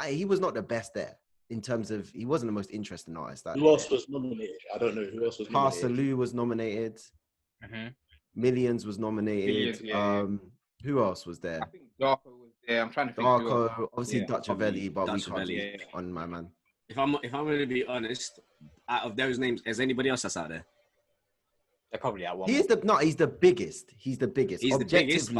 he was not the best there in terms of he wasn't the most interesting artist. Who else was nominated? I don't know who else was nominated. Pastor Lou was nominated. Millions was nominated. Who else was there? I think Darko was there. I'm trying to think. Darko, obviously Dutch Avelli, but Dutch we can't on my man. If I'm going to be honest, out of those names, is anybody else that's out there? They're probably at one. He's the biggest. He's the biggest. He's the biggest.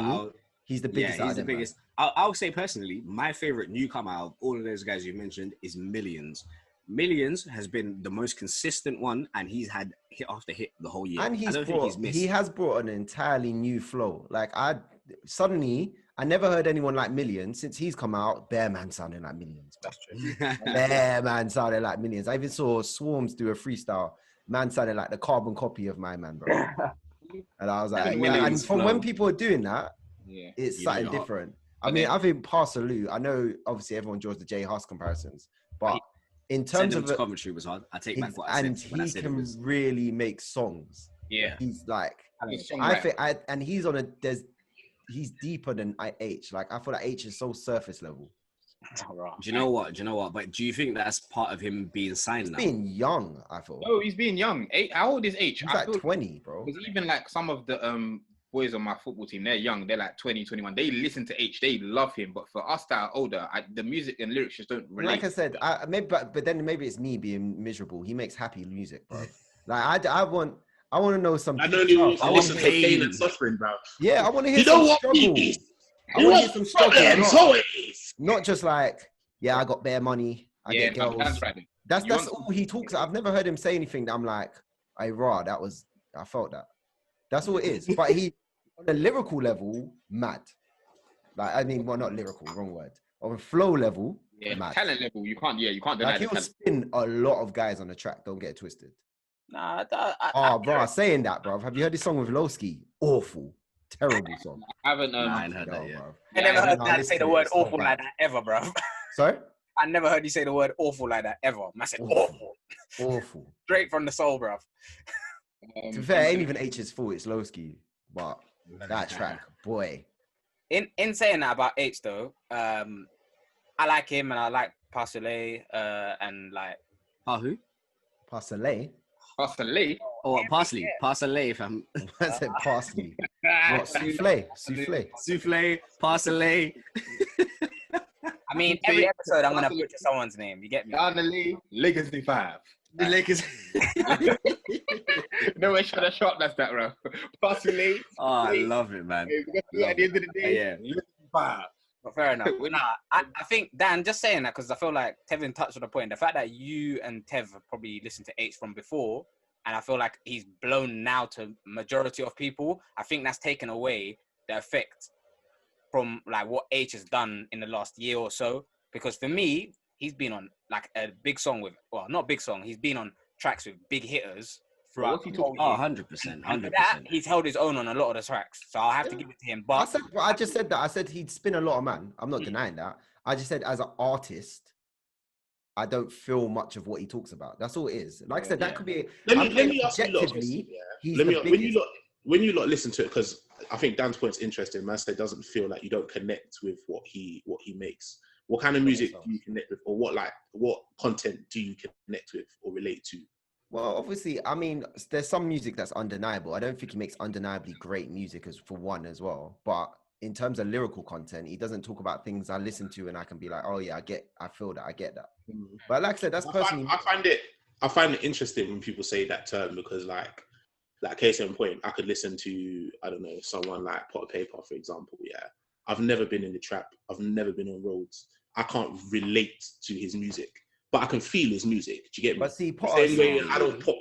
He's the biggest. Yeah, he's the biggest. I'll say personally, my favorite newcomer out of all of those guys you mentioned is Millions. Millions has been the most consistent one, and he's had hit after hit the whole year. And he has brought an entirely new flow. Like I never heard anyone like Millions since he's come out. Bear Man sounding like Millions. That's true. Bear Man sounded like Millions. I even saw Swarms do a freestyle. Man sounded like the carbon copy of my man, bro. And I was like, Tevin yeah. And Williams from flow. when people are doing that, Yeah. it's You know something you're hot. different. I mean, I think Parsaloo, I know obviously everyone draws the Jay Huss comparisons, but in Send terms him of to it, Coventry was hard. I take back what I said. and when I he said can really make songs. Yeah. He's like, He's a I songwriter. think, and he's on he's deeper than H. Like I feel like H is so surface level. Do you know what? But do you think that's part of him being signed now? Being young, I feel. No, he's being young. How old is H? He's I like feel 20, bro. Because even like some of the boys on my football team, they're young. They're like 20, 21. They listen to H. They love him. But for us that are older, the music and lyrics just don't relate. Like I said, but then maybe it's me being miserable. He makes happy music, bro. Like I want to know some. I know you listen to pain and suffering, bro. Yeah, I want to hear You some know what struggle. it is? I want to hear some struggle. So it is. Not just like, yeah, I got bare money. I get girls. That's right. That's all he talks. I've never heard him say anything that I'm like, I felt that. That's all it is. But he, on a lyrical level, mad. Like, I mean, well, not lyrical, wrong word. On a flow level, mad. Talent level, you can't deny like, the he'll talent. spin a lot of guys on the track. Don't get it twisted. Nah, bro, saying that, bro. Have you heard this song with Lowski? Awful. Terrible song. I haven't I ain't heard that yet. Bro. I never heard No, that listen say to the it, word it's so awful bad. like that ever, bro. Sorry? I never heard you say the word awful like that ever. I said awful. Awful. Straight from the soul, bro. To be fair, it ain't even H's fault. It's Lowski. But that track, boy. In saying that about H though, I like him and I like Parsaloo and like Who? Parsaloo? Parsley. Oh, parsley. Parsley, fam. I said parsley. What? Souffle. Parsley. I mean, every episode I'm gonna butcher someone's name. You get me? Finally, Legacy 5. The Lakers. No way should have shot that's that, bro. Parsley. Oh, I love it, man. At the end of the day, Yeah. Legacy 5. But fair enough. I think, Dan, just saying that because I feel like Tevin touched on the point. The fact that you and Tev have probably listened to H from before, and I feel like he's blown now to majority of people, I think that's taken away the effect from like what H has done in the last year or so. Because for me, he's been on like a big song with, well, not big song, he's been on tracks with big hitters. What's he talking? Oh, 100%. 100%. He's held his own on a lot of the tracks. So I'll have to give it to him. But I just said that. I said he'd spin a lot of man. I'm not denying that. I just said as an artist, I don't feel much of what he talks about. That's all it is. Like I said, that could be. Let me ask you, objectively, when you lot listen to it, because I think Dan's point's interesting. Man said doesn't feel like you don't connect with what he makes. What kind of music do you connect with, or what content do you connect with or relate to? Well, obviously, I mean, there's some music that's undeniable. I don't think he makes undeniably great music for one as well. But in terms of lyrical content, he doesn't talk about things I listen to and I can be like, oh yeah, I feel that, I get that. But like I said, that's personally. I find it interesting when people say that term because like case in point, I could listen to, I don't know, someone like Pot of Paper, for example. Yeah. I've never been in the trap. I've never been on roads. I can't relate to his music. But I can feel his music. Do you get me? But see, same way I don't pop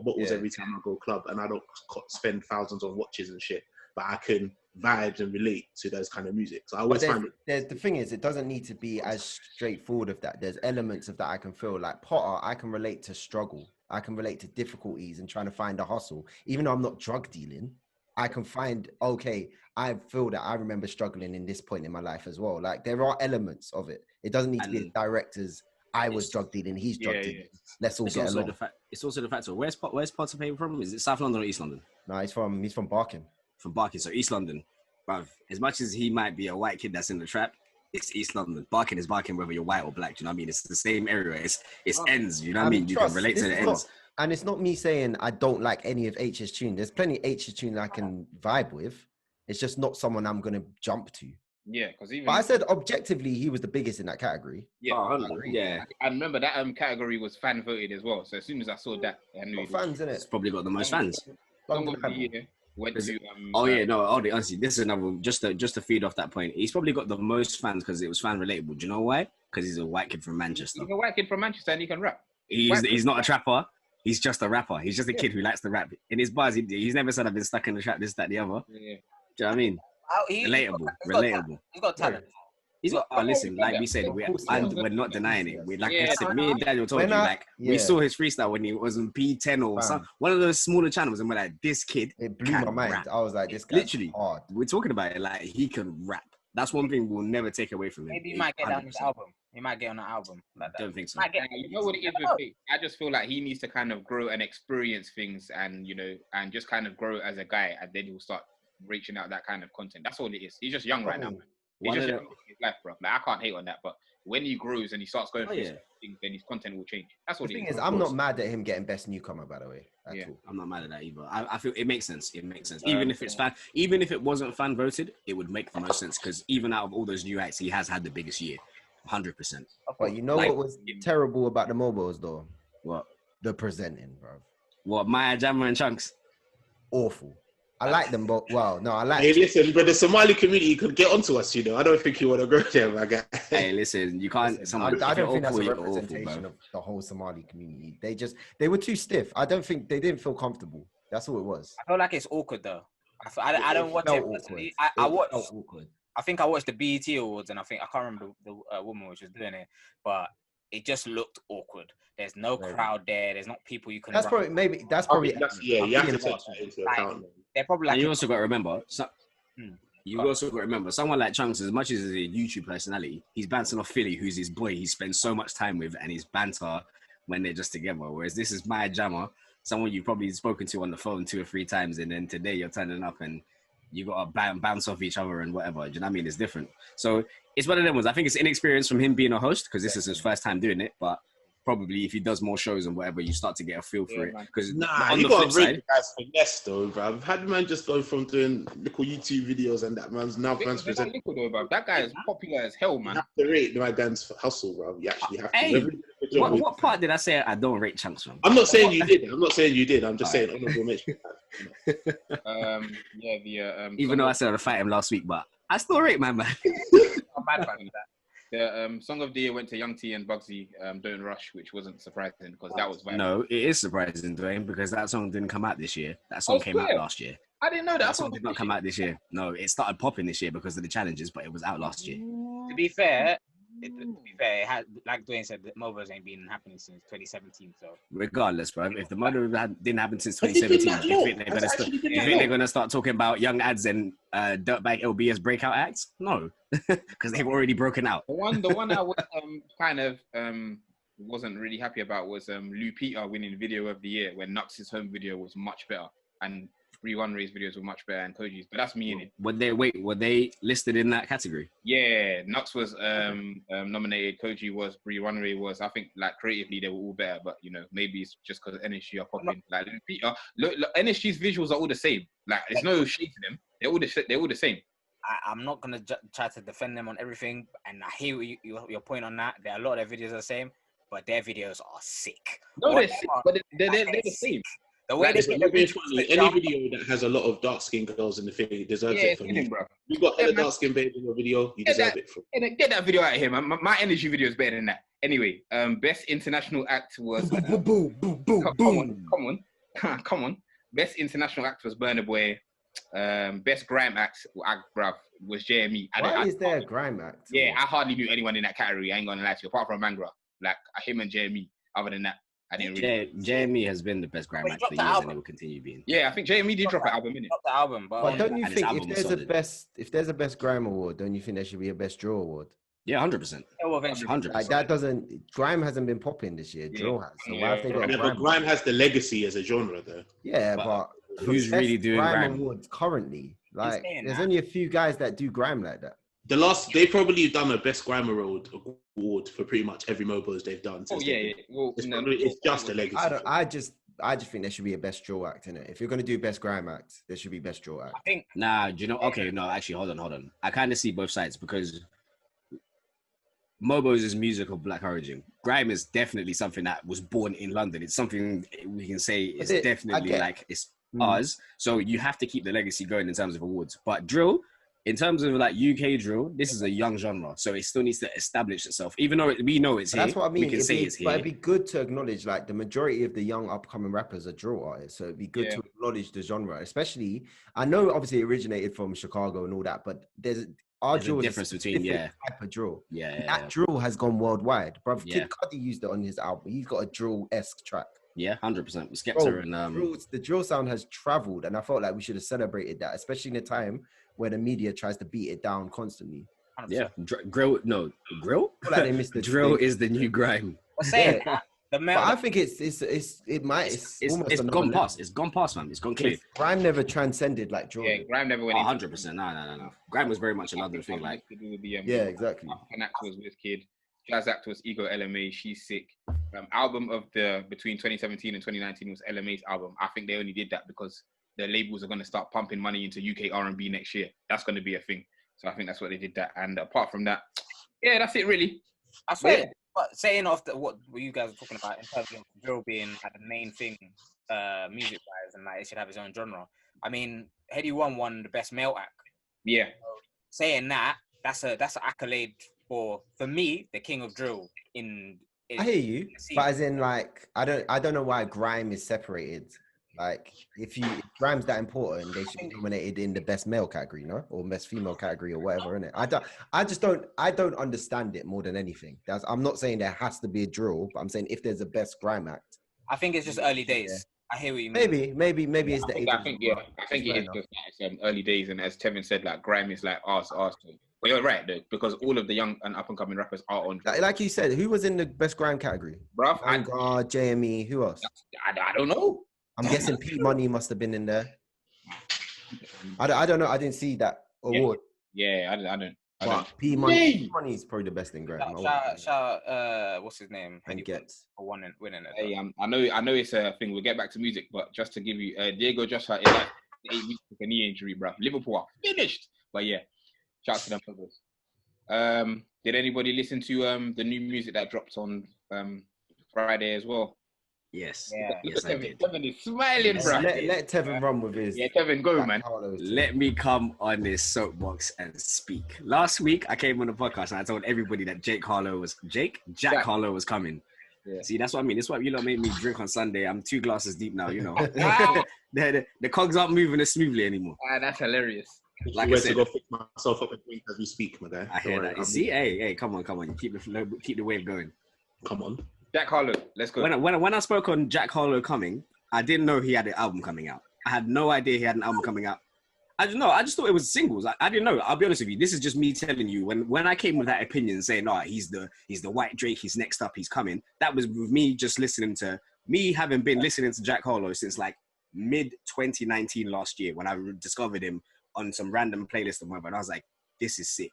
bottles every time I go club, and I don't spend thousands on watches and shit. But I can vibe and relate to those kind of music. So I always find it. The thing is, it doesn't need to be as straightforward of that. There's elements of that I can feel. Like Potter, I can relate to struggle. I can relate to difficulties and trying to find a hustle. Even though I'm not drug dealing, I can find, okay, I feel that I remember struggling in this point in my life as well. Like there are elements of it. It doesn't need to be as direct as I was drug dealing, he's drug dealing. Let's all get along. It's also the fact of where's Potter Paper from? Is it South London or East London? No, he's from Barking. From Barking, so East London. Bruv, as much as he might be a white kid that's in the trap, it's East London. Barking is Barking whether you're white or black. Do you know what I mean? It's the same area. It's ends. You know what I mean? You can relate to the ends. And it's not me saying I don't like any of H's tune. There's plenty of H's tune I can vibe with. It's just not someone I'm gonna jump to. Yeah, because even. But I said objectively, he was the biggest in that category. Yeah, I remember that category was fan voted as well. So as soon as I saw that, I knew fans in it. It's probably got the most fans. Honestly, this is another just to feed off that point. He's probably got the most fans because it was fan relatable. Do you know why? Because he's a white kid from Manchester. He's a white kid from Manchester and he can rap. He's not a trapper. He's just a rapper. He's just a kid who likes to rap. In his bars, he's never said I've been stuck in the trap, this, that, the other. Yeah. Do you know what I mean? Relatable. He's got talent. He's got. Oh, listen, like we said, we're not denying it. I said, me and Daniel told you, we saw his freestyle when he was on P10 or one of those smaller channels, and we're like, this kid. It blew my mind. Rap. I was like, this guy. Literally, hard. We're talking about it like he can rap. That's one thing we'll never take away from him. Maybe he might get on his album. He might get on the album. Like that. Don't think so. You know what it is with me? I just feel like he needs to kind of grow and experience things, and and just kind of grow as a guy, and then he'll start reaching out that kind of content. That's all it is. He's just young right now, man. He's just young in his life, bro. Like, I can't hate on that, but when he grows and he starts going through things, then his content will change. That's what the thing is. I'm not mad at him getting best newcomer, by the way. I'm not mad at that either. I feel it makes sense. It makes sense. Even if it wasn't fan voted, it would make the most sense because even out of all those new acts, he has had the biggest year, 100%. But you know what was terrible about the MOBOs though? What? The presenting, bro. What? Maya Jama and Chunks. Awful. I like them, but I like. Hey, listen, but the Somali community could get onto us. I don't think you want to go there, my guy. Hey, listen, you can't. I don't think that's a representation of the whole Somali community. They were too stiff. I don't think they didn't feel comfortable. That's all it was. I feel like it's awkward though. I don't watch it personally. I watched. I think I watched the BET Awards, and I can't remember the woman which was doing it, but it just looked awkward. There's no crowd there. There's not people you can. That's probably you have to take that into account. They're probably like. And you also got to remember. Someone like Chunks, as much as he's a YouTube personality, he's bouncing off Philly, who's his boy. He spends so much time with, and he's banter when they're just together. Whereas this is Maya Jama, someone you've probably spoken to on the phone 2 or 3 times, and then today you're turning up and you got to bounce off each other and whatever. Do you know what I mean? It's different. So it's one of them ones. I think it's inexperience from him being a host because this is his first time doing it, but probably if he does more shows and whatever, you start to get a feel for it. Because on the flip side, guys finesse though, bro. I've had man just go from doing little YouTube videos and that man's presenting. That guy is popular as hell, man. You have to rate my man's hustle, bro. You actually have to. Hey, what part did I say I don't rate Chunks from? I'm not saying you did. I'm just saying honorable mention. Even though I said I'd fight him last week, but I still rate my man. I'm mad about that. The Song of the Year went to Young T and Bugsy, Don't Rush, which wasn't surprising because that was viral. No, it is surprising, Dwain, because that song didn't come out this year. That song came out last year. I didn't know that. That song did not come out this year. No, it started popping this year because of the challenges, but it was out last year. To be fair, it had, like Dwain said, the MOBOs ain't been happening since 2017. So regardless, bro, if the MOBO didn't happen since 2017, you think they're gonna start talking about young ads and Dirtbag LBS breakout acts? No, because they've already broken out. The one I was wasn't really happy about was Lupita winning Video of the Year when Nux's home video was much better and Bree Runway's videos were much better and Koji's, but that's me in it. Were they listed in that category? Yeah, Nux was nominated, Koji was, Bree Runway was. I think like creatively they were all better, but maybe it's just because NSG are popping. Like Lupita, look, NSG's visuals are all the same. Like there's no shade to them. They're all the same. I'm not gonna try to defend them on everything, and I hear your point on that. A lot of their videos are the same, but their videos are sick. No, they're sick, but they're the same. The way any video that has a lot of dark skinned girls in the thing deserves it from you. Bro. You got a dark skinned babe in your video, you deserve it from. Get that video out of here, man. My energy video is better than that. Anyway, best international act was come on. Best international act was Burna Boy. Best grime act, was JME. Why is there a grime act? Yeah, I hardly knew anyone in that category. I ain't gonna lie to you, apart from Mangra. Like him and JME. Other than that, I didn't really. JME has been the best grime act for years, and it will continue being. Yeah, I think JME did drop an album, innit? Drop the album, but don't you think if there's a best grime award, don't you think there should be a best drill award? Yeah, 100%. 100%. Like that doesn't. Grime hasn't been popping this year. Drill has. So why have they got? But grime has the legacy as a genre, though. Yeah, but who's really doing grime awards currently? Like, there's only a few guys that do grime like that. They've probably done a best grime award for pretty much every MOBOs they've done. Oh yeah. Well, it's just a legacy. I just think there should be a best drill act in it. If you're gonna do best grime act, there should be best drill act. I think. Nah, do you know? Okay, no, actually, hold on. I kind of see both sides because MOBOs is music of black origin. Grime is definitely something that was born in London. It's something we can say is definitely like it's ours. So you have to keep the legacy going in terms of awards. But drill, in terms of like UK drill, this is a young genre, so it still needs to establish itself. Even though we know it's here, that's what I mean. We can say it's here. But it'd be good to acknowledge like the majority of the young upcoming rappers are drill artists. So it'd be good to acknowledge the genre, especially. I know obviously it originated from Chicago and all that, but our There's a drill is difference between type of drill. Yeah. That drill has gone worldwide, bro. Yeah. Kid Cudi used it on his album. He's got a drill-esque track. Yeah, 100%. Skepta and the drill sound has traveled, and I felt like we should have celebrated that, especially in a time where the media tries to beat it down constantly. 100%. Yeah, grill. Like they missed the drill is the new grime. Saying that, but I think it's gone past. It's gone past, man. It's gone clear. Grime never transcended like drill. Yeah, grime never went. 100%. No. Grime was very much another thing. Like, exactly. An actor was WizKid, jazz actor was Ego LMA. She's Sick. Album of the between 2017 and 2019 was LMA's album. I think they only did that because the labels are going to start pumping money into UK R&B next year. That's going to be a thing. So I think that's what they did that. And apart from that, yeah, that's it really. I swear. But saying off what you guys are talking about in terms of drill being like the main thing, music wise, and like it should have its own genre. I mean, Headie One won the best male act. Yeah. So saying that, that's an accolade for me, the king of drill. I hear you, but as in like I don't know why grime is separated. Like if grime's that important, they should be nominated in the best male category, no, or best female category or whatever, innit? I don't understand it more than anything. I'm not saying there has to be a drill, but I'm saying if there's a best grime act. I think it's just early days. Yeah. I hear what you mean. Maybe it's the age. I think it is just early days, and as Tevin said, like grime is like us. But you're right though, because all of the young and up and coming rappers are on. Like you said, who was in the best grime category? Bruv, JME, who else? I don't know. I'm guessing P Money must have been in there. I don't know. I didn't see that award. Yeah, I don't. P Money is probably the best in grime. Shout what's his name? And Gets for winning it. Hey, I know it's a thing. We'll get back to music, but just to give you, Diego Jota is like 8 weeks with a knee injury, bro. Liverpool are finished. But yeah, shout out to them for this. Did anybody listen to the new music that dropped on Friday as well? Yes. Yeah. Yes, I did. Tevin is smiling, bro. Let Tevin run with his. Yeah, Tevin, go, man. Let me come on this soapbox and speak. Last week, I came on the podcast and I told everybody that Jack Harlow was coming. Yeah. See, that's what I mean. This is what you lot made me drink on Sunday. I'm 2 glasses deep now, you know. the cogs aren't moving as smoothly anymore. That's hilarious. Like I said, to go fix myself up and drink as we speak, my guy. I hear that. You see, hey, come on. You keep the wave going. Come on. Jack Harlow, let's go. When I spoke on Jack Harlow coming, I didn't know he had an album coming out. I had no idea he had an album coming out. I just thought it was singles. I didn't know. I'll be honest with you. This is just me telling you. When I came with that opinion saying, he's the white Drake, he's next up, he's coming. That was with me just listening to having been listening to Jack Harlow since like mid 2019 last year when I discovered him on some random playlist and whatever. And I was like, this is sick.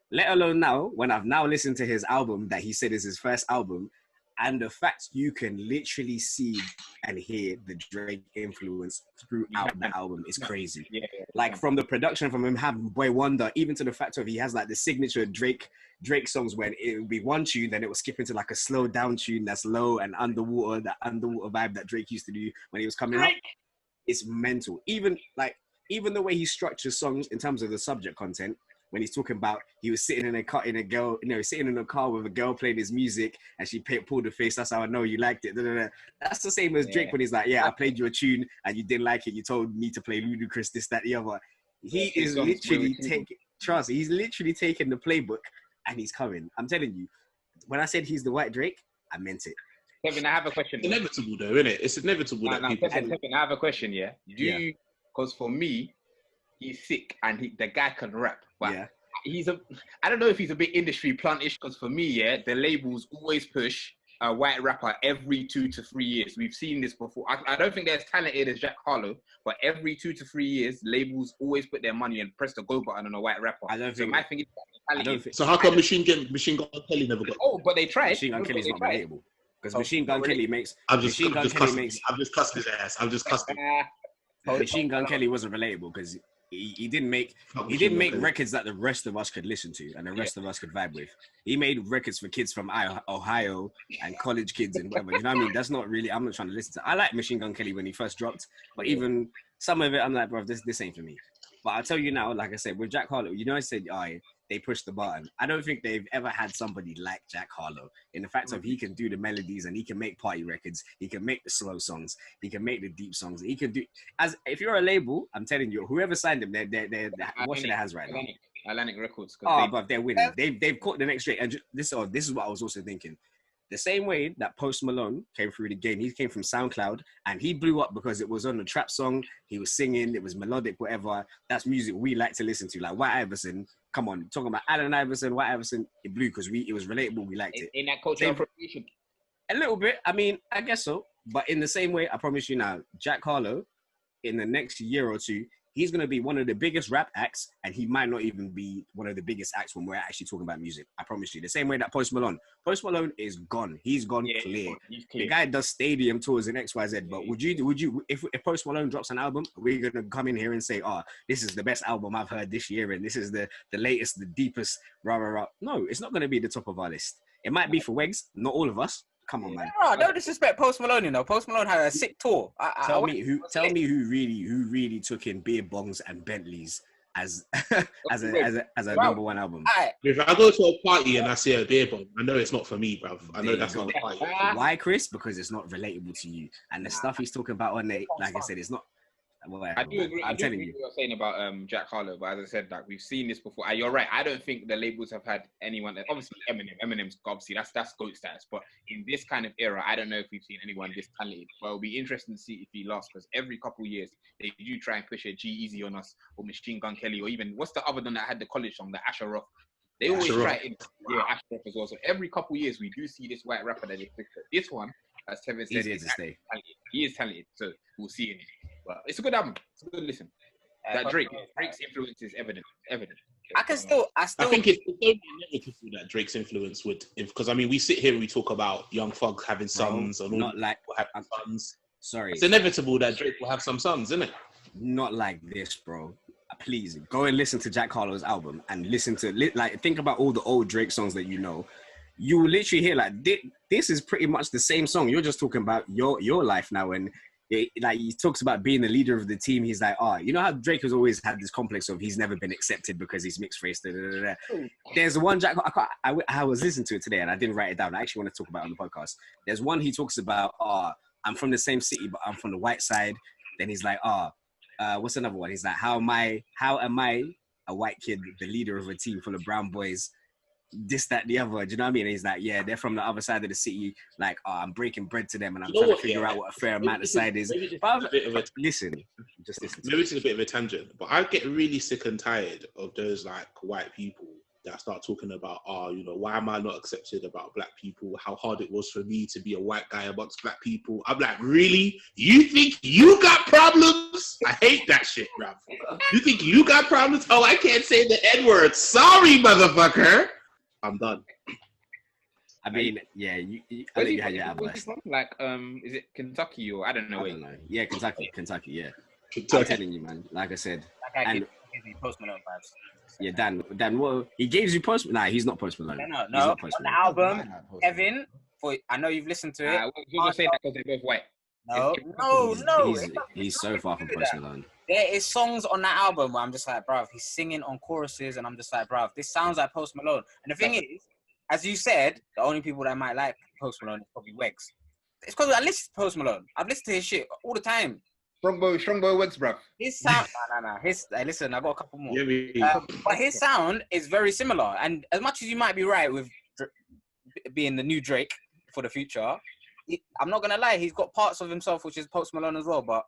Let alone now, when I've now listened to his album that he said is his first album, and the fact you can literally see and hear the Drake influence throughout the album is crazy. Yeah. Like from the production, from him having Boy Wonder, even to the fact of he has like the signature Drake songs when it would be one tune, then it will skip into like a slow down tune that's low and underwater, that underwater vibe that Drake used to do when he was coming up. It's mental. Even the way he structures songs in terms of the subject content. When he's talking about he was sitting sitting in a car with a girl playing his music and she pulled the face. That's how I know you liked it. That's the same as Drake when he's like, I played you a tune and you didn't like it. You told me to play Ludacris, this, that, the other. He is literally he's literally taking the playbook and he's coming. I'm telling you, when I said he's the white Drake, I meant it. Kevin, I have a question. It's inevitable though, isn't it? It's inevitable that people... Kevin, I have a question, yeah? Because for me, he's sick and the guy can rap. But I don't know if he's a bit industry plantish, because for me, the labels always push a white rapper every 2 to 3 years. We've seen this before. I don't think they're as talented as Jack Harlow, but every 2 to 3 years, labels always put their money and press the go button on a white rapper. So how come Machine Gun Kelly never got? Oh, but they tried. Machine Gun Kelly's not relatable. Because Machine Gun Kelly makes... I've just cussed his ass. Machine Gun Kelly wasn't relatable because he didn't make records that the rest of us could listen to and the rest of us could vibe with. He made records for kids from Ohio and college kids and whatever. You know what I mean? That's not really... I'm not trying to listen to... I like Machine Gun Kelly when he first dropped, but even some of it, I'm like, bro, this ain't for me. But I'll tell you now, like I said, with Jack Harlow, I said, they pushed the button. I don't think they've ever had somebody like Jack Harlow in the fact of he can do the melodies and he can make party records. He can make the slow songs. He can make the deep songs. He can do... If you're a label, I'm telling you, whoever signed him, they're washing their hands right now. Atlantic Records. Oh, but they're winning. They've caught the next Drake. And this is what I was also thinking. The same way that Post Malone came through the game, he came from SoundCloud and he blew up because it was on a trap song. He was singing, it was melodic, whatever. That's music we like to listen to. Like White Iverson, come on, talking about Allen Iverson, White Iverson, it blew because it was relatable. We liked it. In that cultural appropriation. A little bit. I mean, I guess so. But in the same way, I promise you now, Jack Harlow, in the next year or two, he's going to be one of the biggest rap acts, and he might not even be one of the biggest acts when we're actually talking about music. I promise you. The same way that Post Malone is gone. He's gone clear. He's clear. The guy does stadium tours in XYZ, but would you, if Post Malone drops an album, we're going to come in here and say, this is the best album I've heard this year, and this is the latest, the deepest, rah, rah, rah. No, it's not going to be the top of our list. It might be for Wegz, not all of us. Come on, man. No, don't disrespect Post Malone, you know. Post Malone had a sick tour. Tell me who really took in beer bongs and Bentleys as a number one album. If I go to a party and I see a beer bong, I know it's not for me, bruv. I know that's not the party. Why, Chris? Because it's not relatable to you. And the stuff he's talking about on it, like I said, it's not. I do agree. I'm telling you what you're saying about Jack Harlow, but as I said, like we've seen this before. You're right. I don't think the labels have had anyone. Obviously, Eminem's obviously that's GOAT status. But in this kind of era, I don't know if we've seen anyone this talented. But it'll be interesting to see if he lost, because every couple of years they do try and push a G-Eazy on us, or Machine Gun Kelly, or even what's the other one that had the college song, the Asher Roth. They always try it. Yeah, Asher Roth as well. So every couple of years we do see this white rapper that they pick. This one, as Tevin said, he is talented. So we'll see in it. But it's a good album. It's a good listen. That Drake's influence is evident. I think it's so negative that Drake's influence would, because I mean, we sit here and we talk about Young Thug having sons and all not like having sons. Sorry, it's inevitable that Drake will have some sons, isn't it? Not like this, bro. Please go and listen to Jack Harlow's album and listen to think about all the old Drake songs that you know. You will literally hear like this is pretty much the same song. You're just talking about your life now, and he talks about being the leader of the team. He's like, you know how Drake has always had this complex of he's never been accepted because he's mixed race. There's one Jack. I was listening to it today and I didn't write it down. I actually want to talk about it on the podcast. There's one he talks about. I'm from the same city, but I'm from the white side. Then he's like, what's another one? He's like, how am I a white kid, the leader of a team full of brown boys? This, that, the other. Do you know what I mean? And he's like, yeah, they're from the other side of the city. Like, I'm breaking bread to them, and I'm trying to figure out what a fair amount of side is. Listen. Maybe it's a bit of a tangent, but I get really sick and tired of those like white people that start talking about, why am I not accepted about black people? How hard it was for me to be a white guy amongst black people. I'm like, really? You think you got problems? I hate that shit, bruv. You think you got problems? Oh, I can't say the N-word. Sorry, motherfucker. I'm done. I mean, yeah, you had your album. Like, is it Kentucky or I don't know. Yeah, Kentucky, yeah. I'm telling you, man. Like I said, and Post Malone vibes. Yeah, Dan, what he gives you Post? Nah, he's not Post Malone. No. On the album, Tevin. I know you've listened to it. You're gonna say that because they're both white. No. He's so far from Post Malone. There is songs on that album where I'm just like, bruv, he's singing on choruses, and I'm just like, bruv, this sounds like Post Malone. And the thing is, as you said, the only people that might like Post Malone is probably Wegz. It's because I listen to Post Malone. I've listened to his shit all the time. Strong boy Wegz, bruv. His sound, listen, I got a couple more. But his sound is very similar. And as much as you might be right with being the new Drake for the future, I'm not gonna lie, he's got parts of himself which is Post Malone as well, but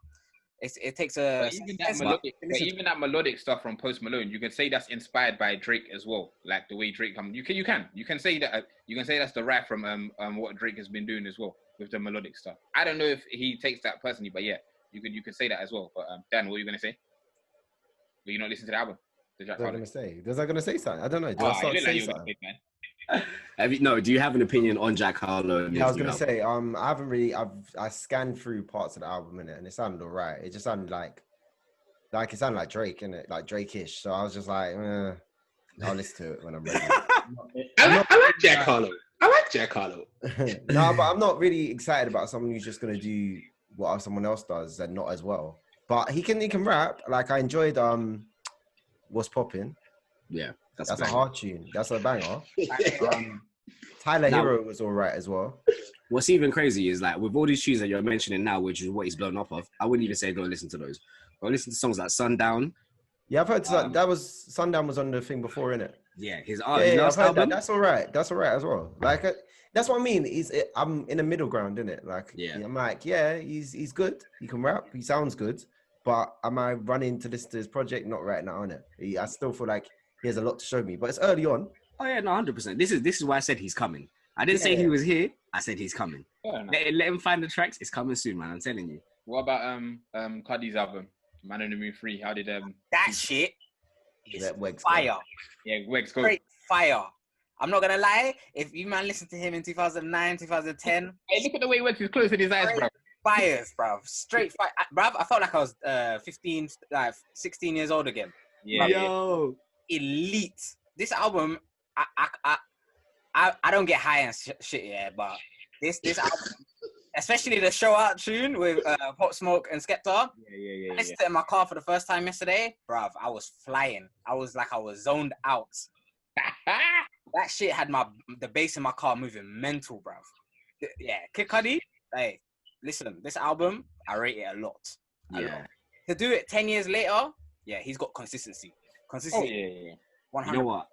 it takes a even that melodic stuff from Post Malone, you can say that's inspired by Drake as well. Like the way Drake comes, you can say that that's derived from what Drake has been doing as well with the melodic stuff. I don't know if he takes that personally, but yeah, you can say that as well. But Dan, what are you gonna say? Will you not listen to the album? Was I gonna say something? I don't know. I start saying something? Do you have an opinion on Jack Harlow? Yeah, I was gonna say, I haven't really. I scanned through parts of the album in it, and it sounded alright. It just sounded like it sounded like Drake, innit? Like Drake-ish. So I was just like, I'll listen to it when I'm ready. I like Jack Harlow. No, but I'm not really excited about someone who's just gonna do what someone else does and not as well. But he can rap. Like I enjoyed What's Poppin'. Yeah. That's a hard tune. That's a banger. Tyler Hero was all right as well. What's even crazy is like with all these tunes that you're mentioning now, which is what he's blown up of, I wouldn't even say go listen to those. Go listen to songs like Sundown, Yeah, I've heard that was Sundown was on the thing before, innit? Yeah, his I've heard that. That's all right. That's all right as well. Like that's what I mean. I'm in the middle ground, innit? Like, I'm like, yeah, he's good. He can rap. He sounds good. But am I running to listen to his project? Not right now, innit? I still feel like he has a lot to show me. But it's early on. Oh yeah, no, 100%. This is why I said he's coming. I didn't say he was here. I said he's coming. Let him find the tracks. It's coming soon, man. I'm telling you. What about Cudi's album, Man on the Moon 3? How did that shit is Wegz fire? Yeah, Wegz go. Straight fire. I'm not gonna lie. If you man listen to him in 2009, 2010, hey, look at the way Wegz is closing his eyes, bro. Fires, bro. Straight fire, bro. I felt like I was 16 years old again. Yeah. Yo, elite. This album, I don't get high and shit, yeah, but this album, especially the show out tune with Pop Smoke and Skepta. Yeah. I listened to it in my car for the first time yesterday, bruv. I was flying. I was zoned out. That shit had the bass in my car moving mental, bruv. Yeah, Kid Cudi, hey, listen, this album, I rate it a lot. To do it 10 years later, yeah, he's got consistency. Consistency. Oh, yeah. 100. You know what?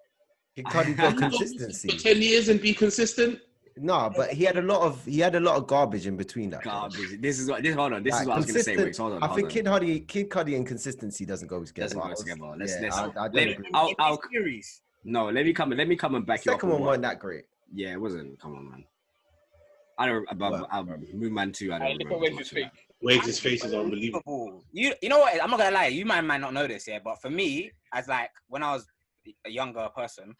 Kid Cudi got consistency. 10 years and be consistent. No, but he had a lot of garbage in between that. Garbage. This is what I was going to say. Wait, hold on. I think Kid Cudi and consistency doesn't go together. No, let me come and back you up. Second one wasn't that great. Yeah, it wasn't. Come on, man. I don't. Moon Man 2. I don't remember. Wegz' face is unbelievable. You know what? I'm not gonna lie. You might not know this, yeah. But for me, as like when I was a younger person,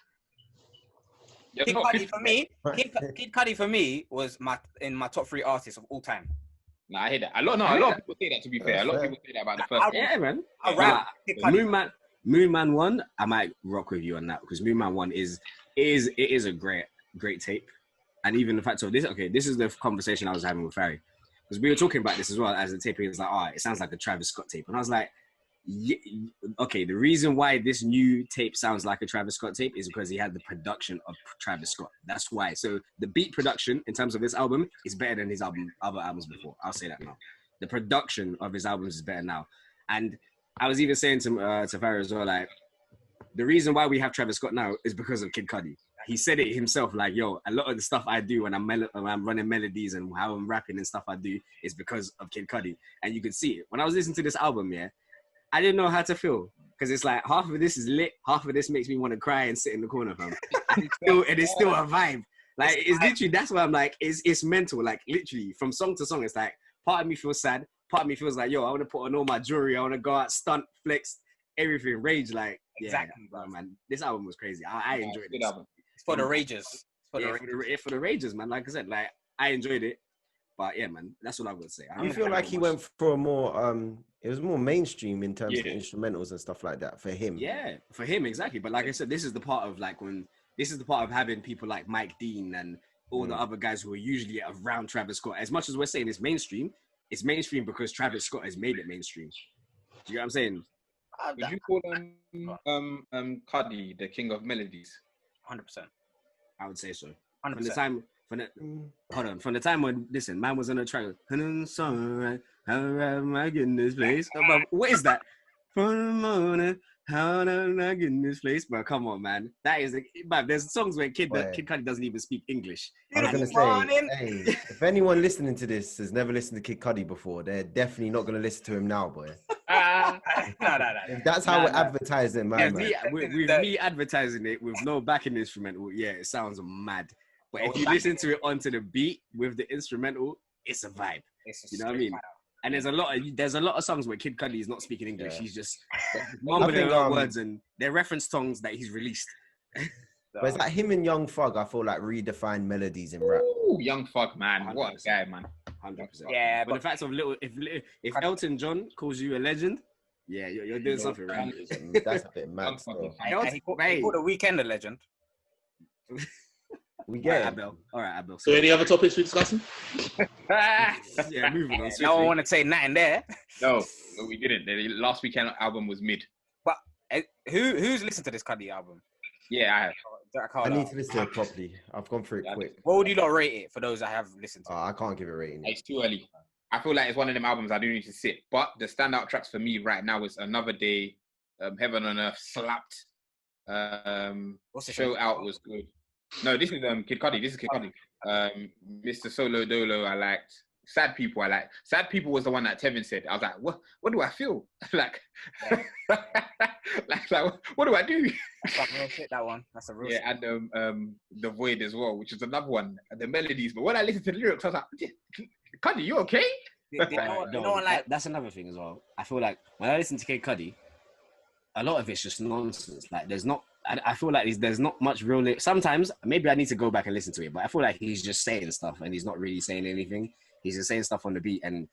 Kid Cudi for me was in my top 3 artists of all time. Nah, I hear that. A lot of people say that. To be fair, a lot of people say that about the first. Yeah, man. Moon Man 1, I might rock with you on that because Moon Man 1 is a great tape, and even the fact of this. Okay, this is the conversation I was having with Farry because we were talking about this as well as the tape. He was like, it sounds like a Travis Scott tape, and I was like, yeah, okay. The reason why this new tape sounds like a Travis Scott tape is because he had the production of Travis Scott. That's why. So the beat production in terms of this album is better than his other albums before. I'll say that now. The production of his albums is better now, and I was even saying to Farah as well, like, the reason why we have Travis Scott now is because of Kid Cudi. He said it himself, like, yo, a lot of the stuff I do when I'm running melodies and how I'm rapping and stuff I do is because of Kid Cudi. And you can see it. When I was listening to this album, yeah, I didn't know how to feel. Because it's like, half of this is lit, half of this makes me want to cry and sit in the corner, fam. and it's still a vibe. Like, it's literally, that's why I'm like, it's mental. Like, literally, from song to song, it's like, part of me feels sad. Part of me feels like, yo, I want to put on all my jewelry. I want to go out, stunt, flex, everything, rage. Like, exactly, bro, man. This album was crazy. I enjoyed it. It's for the rages. For the rages, man. Like I said, like, I enjoyed it. But yeah, man, that's what I would say. You feel like he went for a more, it was more mainstream in terms of instrumentals and stuff like that for him. Yeah, for him, exactly. But like I said, this is the part of having people like Mike Dean and all the other guys who are usually around Travis Scott. As much as we're saying it's mainstream because Travis Scott has made it mainstream. Do you know what I'm saying? Would you call Cudi the king of melodies? 100%. I would say so. 100%. From the time when, listen, man was on a track. Sorry, how am I getting this place? What is that? From the morning, how am I getting this place? But come on, man. That is, there's songs where Kid Cudi doesn't even speak English. I was going to say, hey, if anyone listening to this has never listened to Kid Cudi before, they're definitely not going to listen to him now, boy. No. That's how we're advertising, man. With me advertising it with no backing instrumental, yeah, it sounds mad. But if you listen to it onto the beat with the instrumental, it's a vibe. You know what I mean? And there's a lot of songs where Kid Cudi is not speaking English. He's just mumbling words and they're reference songs that he's released. But it's like him and Young Thug, I feel like redefined melodies in rap. Ooh, Young Thug, man. 100%. What a guy, man. 100%. Yeah, but the fact of if Elton John calls you a legend, yeah, you're doing something right. That's a bit mad. He called a Weekend a legend. We get Abel. All right, Abel. So any other topics we're discussing? Yeah, moving on. No one want to say nothing there. No, we didn't. The last weekend album was mid. But who's listened to this Cudi album? Yeah, I have. Jack I Harlow. need to listen to it properly. I've gone through it quick. What would you not rate it for those that have listened to it? I can't give it a rating. It's too early. I feel like it's one of them albums I do need to sit. But the standout tracks for me right now is Another Day, Heaven on Earth slapped. What's the Show Out was good. No, this is Kid Cudi. This is Kid Cudi. Mr. Solo Dolo, I liked. Sad People, I liked. Sad People was the one that Tevin said. I was like, what do I feel? like, what do I do? That's a real shit, that one. That's a real shit. And The Void as well, which is another one. The melodies. But when I listened to the lyrics, I was like, Cudi, you okay? That's another thing as well. I feel like when I listen to Kid Cudi, a lot of it's just nonsense. Like, there's not. I feel like there's not much real. Sometimes maybe I need to go back and listen to it, but I feel like he's just saying stuff and he's not really saying anything. He's just saying stuff on the beat, and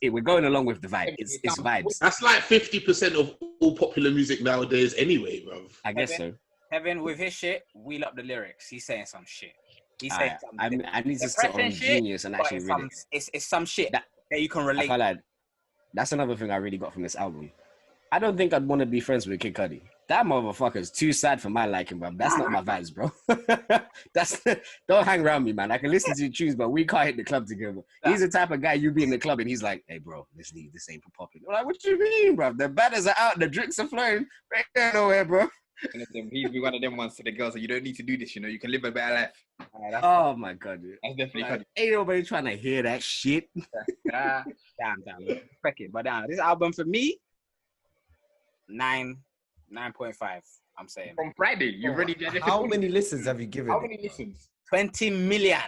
we're going along with the vibe. It's vibes. That's like 50% of all popular music nowadays, anyway, bro. I guess so. Kevin, with his shit, wheel up the lyrics. He's saying some shit. He's saying something. I need to sit on Genius and actually read it. It's some shit that you can relate. I feel like that's another thing I really got from this album. I don't think I'd want to be friends with Kid Cudi. That motherfucker's too sad for my liking, bro. That's not my vibes, bro. Don't hang around me, man. I can listen to you choose, but we can't hit the club together. He's the type of guy you be in the club and he's like, hey, bro, let's leave. This ain't for popping. I'm like, what you mean, bro? The batters are out, the drinks are flowing. Right there nowhere, bro. He'd be one of them ones to the girls that you don't need to do this, you can live a better life. Oh my god, dude. That's definitely Cudi. Ain't nobody trying to hear that shit. Damn. Respect it. But this album for me, 9.5. I'm saying. From Friday, you already did it. How many listens have you given? How many listens? 20 million.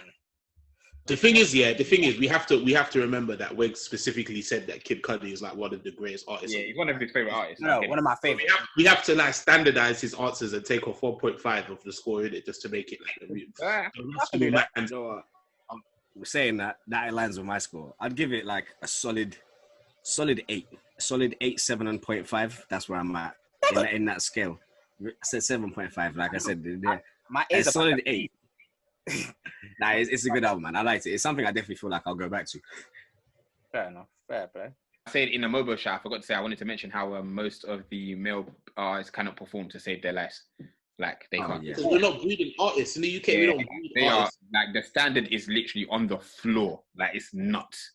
The thing is, we have to remember that Wegz specifically said that Kid Cudi is like one of the greatest artists. Yeah, he's one of his favorite artists. No, one of my favorites. We have to like standardize his answers and take off 4.5 of the score in it just to make it like We're saying that aligns with my score. I'd give it like a solid 8. Solid 8, 7.5. That's where I'm at in that scale. I said 7.5. Like I said, my A is a solid 8. Nah, it's a good album, man. I liked it. It's something I definitely feel like I'll go back to. Fair enough. Fair play. I said in the MOBO show, I forgot to say, I wanted to mention how most of the male artists cannot perform to save their lives. Like, they can't. Yeah. We're not breeding artists. In the UK, we don't breed artists. Like, the standard is literally on the floor. Like, it's nuts.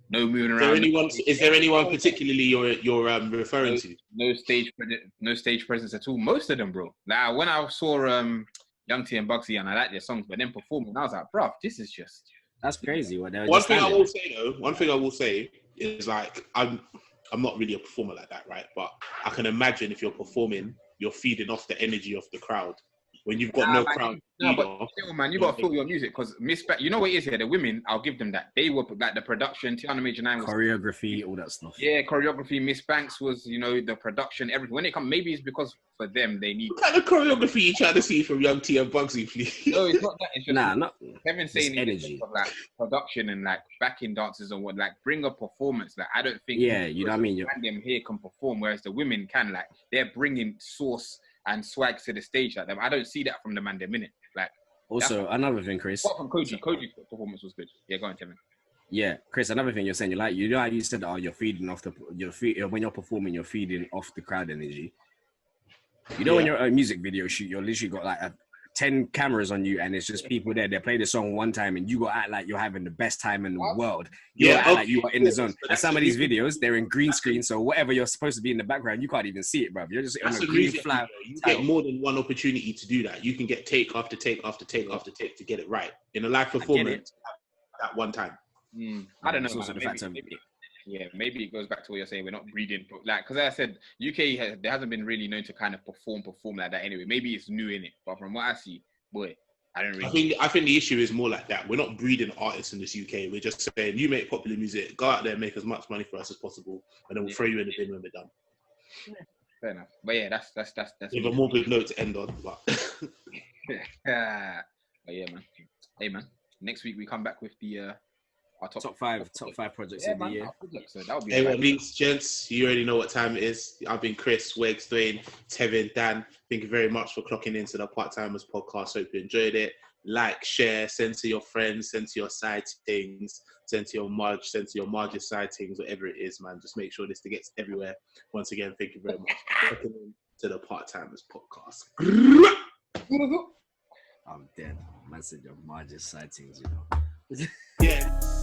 No moving around. Is there anyone particularly you're referring to? No stage presence at all. Most of them, bro. Like, when I saw Young T and Bugsy, and I like their songs, but then performing, I was like, bro, this is just. That's crazy. One thing I will say is like I'm not really a performer like that, right? But I can imagine if you're performing, you're feeding off the energy of the crowd. When you've got no crowd. No, but still, man, you got to feel your music because you know what it is here? The women, I'll give them that. They were like the production, Tiana Major 9 was choreography, all that stuff. Yeah, choreography. Miss Banks was, the production, everything. When it comes, maybe it's because for them they need. What kind of choreography you trying to see from Young T and Bugsy, please? No, it's not that. It's just not Kevin saying energy of like production and like backing dancers and what, like bring a performance. Like I don't think. Yeah, you know what I mean. Them here can perform, whereas the women can. Like they're bringing sauce and swag to the stage like them. I don't see that from the man the minute. Like also another thing, Chris. Apart from Koji's performance was good. Yeah, go on, Tevin. Yeah, Chris. Another thing you're saying, how you said, you're feeding off when you're performing, you're feeding off the crowd energy. When you're at a music video shoot, you're literally got like 10 cameras on you, and it's just people there. They play the song one time, and you got to act like you're having the best time in the world. You act like you are in the zone. And some of these videos, they're in green screen, so whatever you're supposed to be in the background, you can't even see it, bro. You're just on a green flat. You get more than one opportunity to do that. You can get take after take after take after take to get it right in a live performance at one time. I don't know. Maybe it goes back to what you're saying. We're not breeding, like, because as I said, UK there hasn't been really known to kind of perform like that anyway. Maybe it's new in it, but from what I see, boy, I don't really. I think the issue is more like that. We're not breeding artists in this UK. We're just saying you make popular music, go out there, and make as much money for us as possible, and then we'll throw you in the bin when we're done. Fair enough, but yeah, that's. With a morbid note to end on, but. But yeah, man. Hey, man. Next week we come back with the. Our top five projects of the year. So that'll be ladies, gents, you already know what time it is. I've been Chris, Wegz, Dwain, Tevin, Dan. Thank you very much for clocking into the Part Timers podcast. Hope you enjoyed it. Like, share, send to your friends, send to your side things, send to your Marge, send to your Marge's side things, whatever it is, man. Just make sure this gets everywhere. Once again, thank you very much for clocking into the Part Timers podcast. I'm dead. Man said your Marge's side things, Yeah.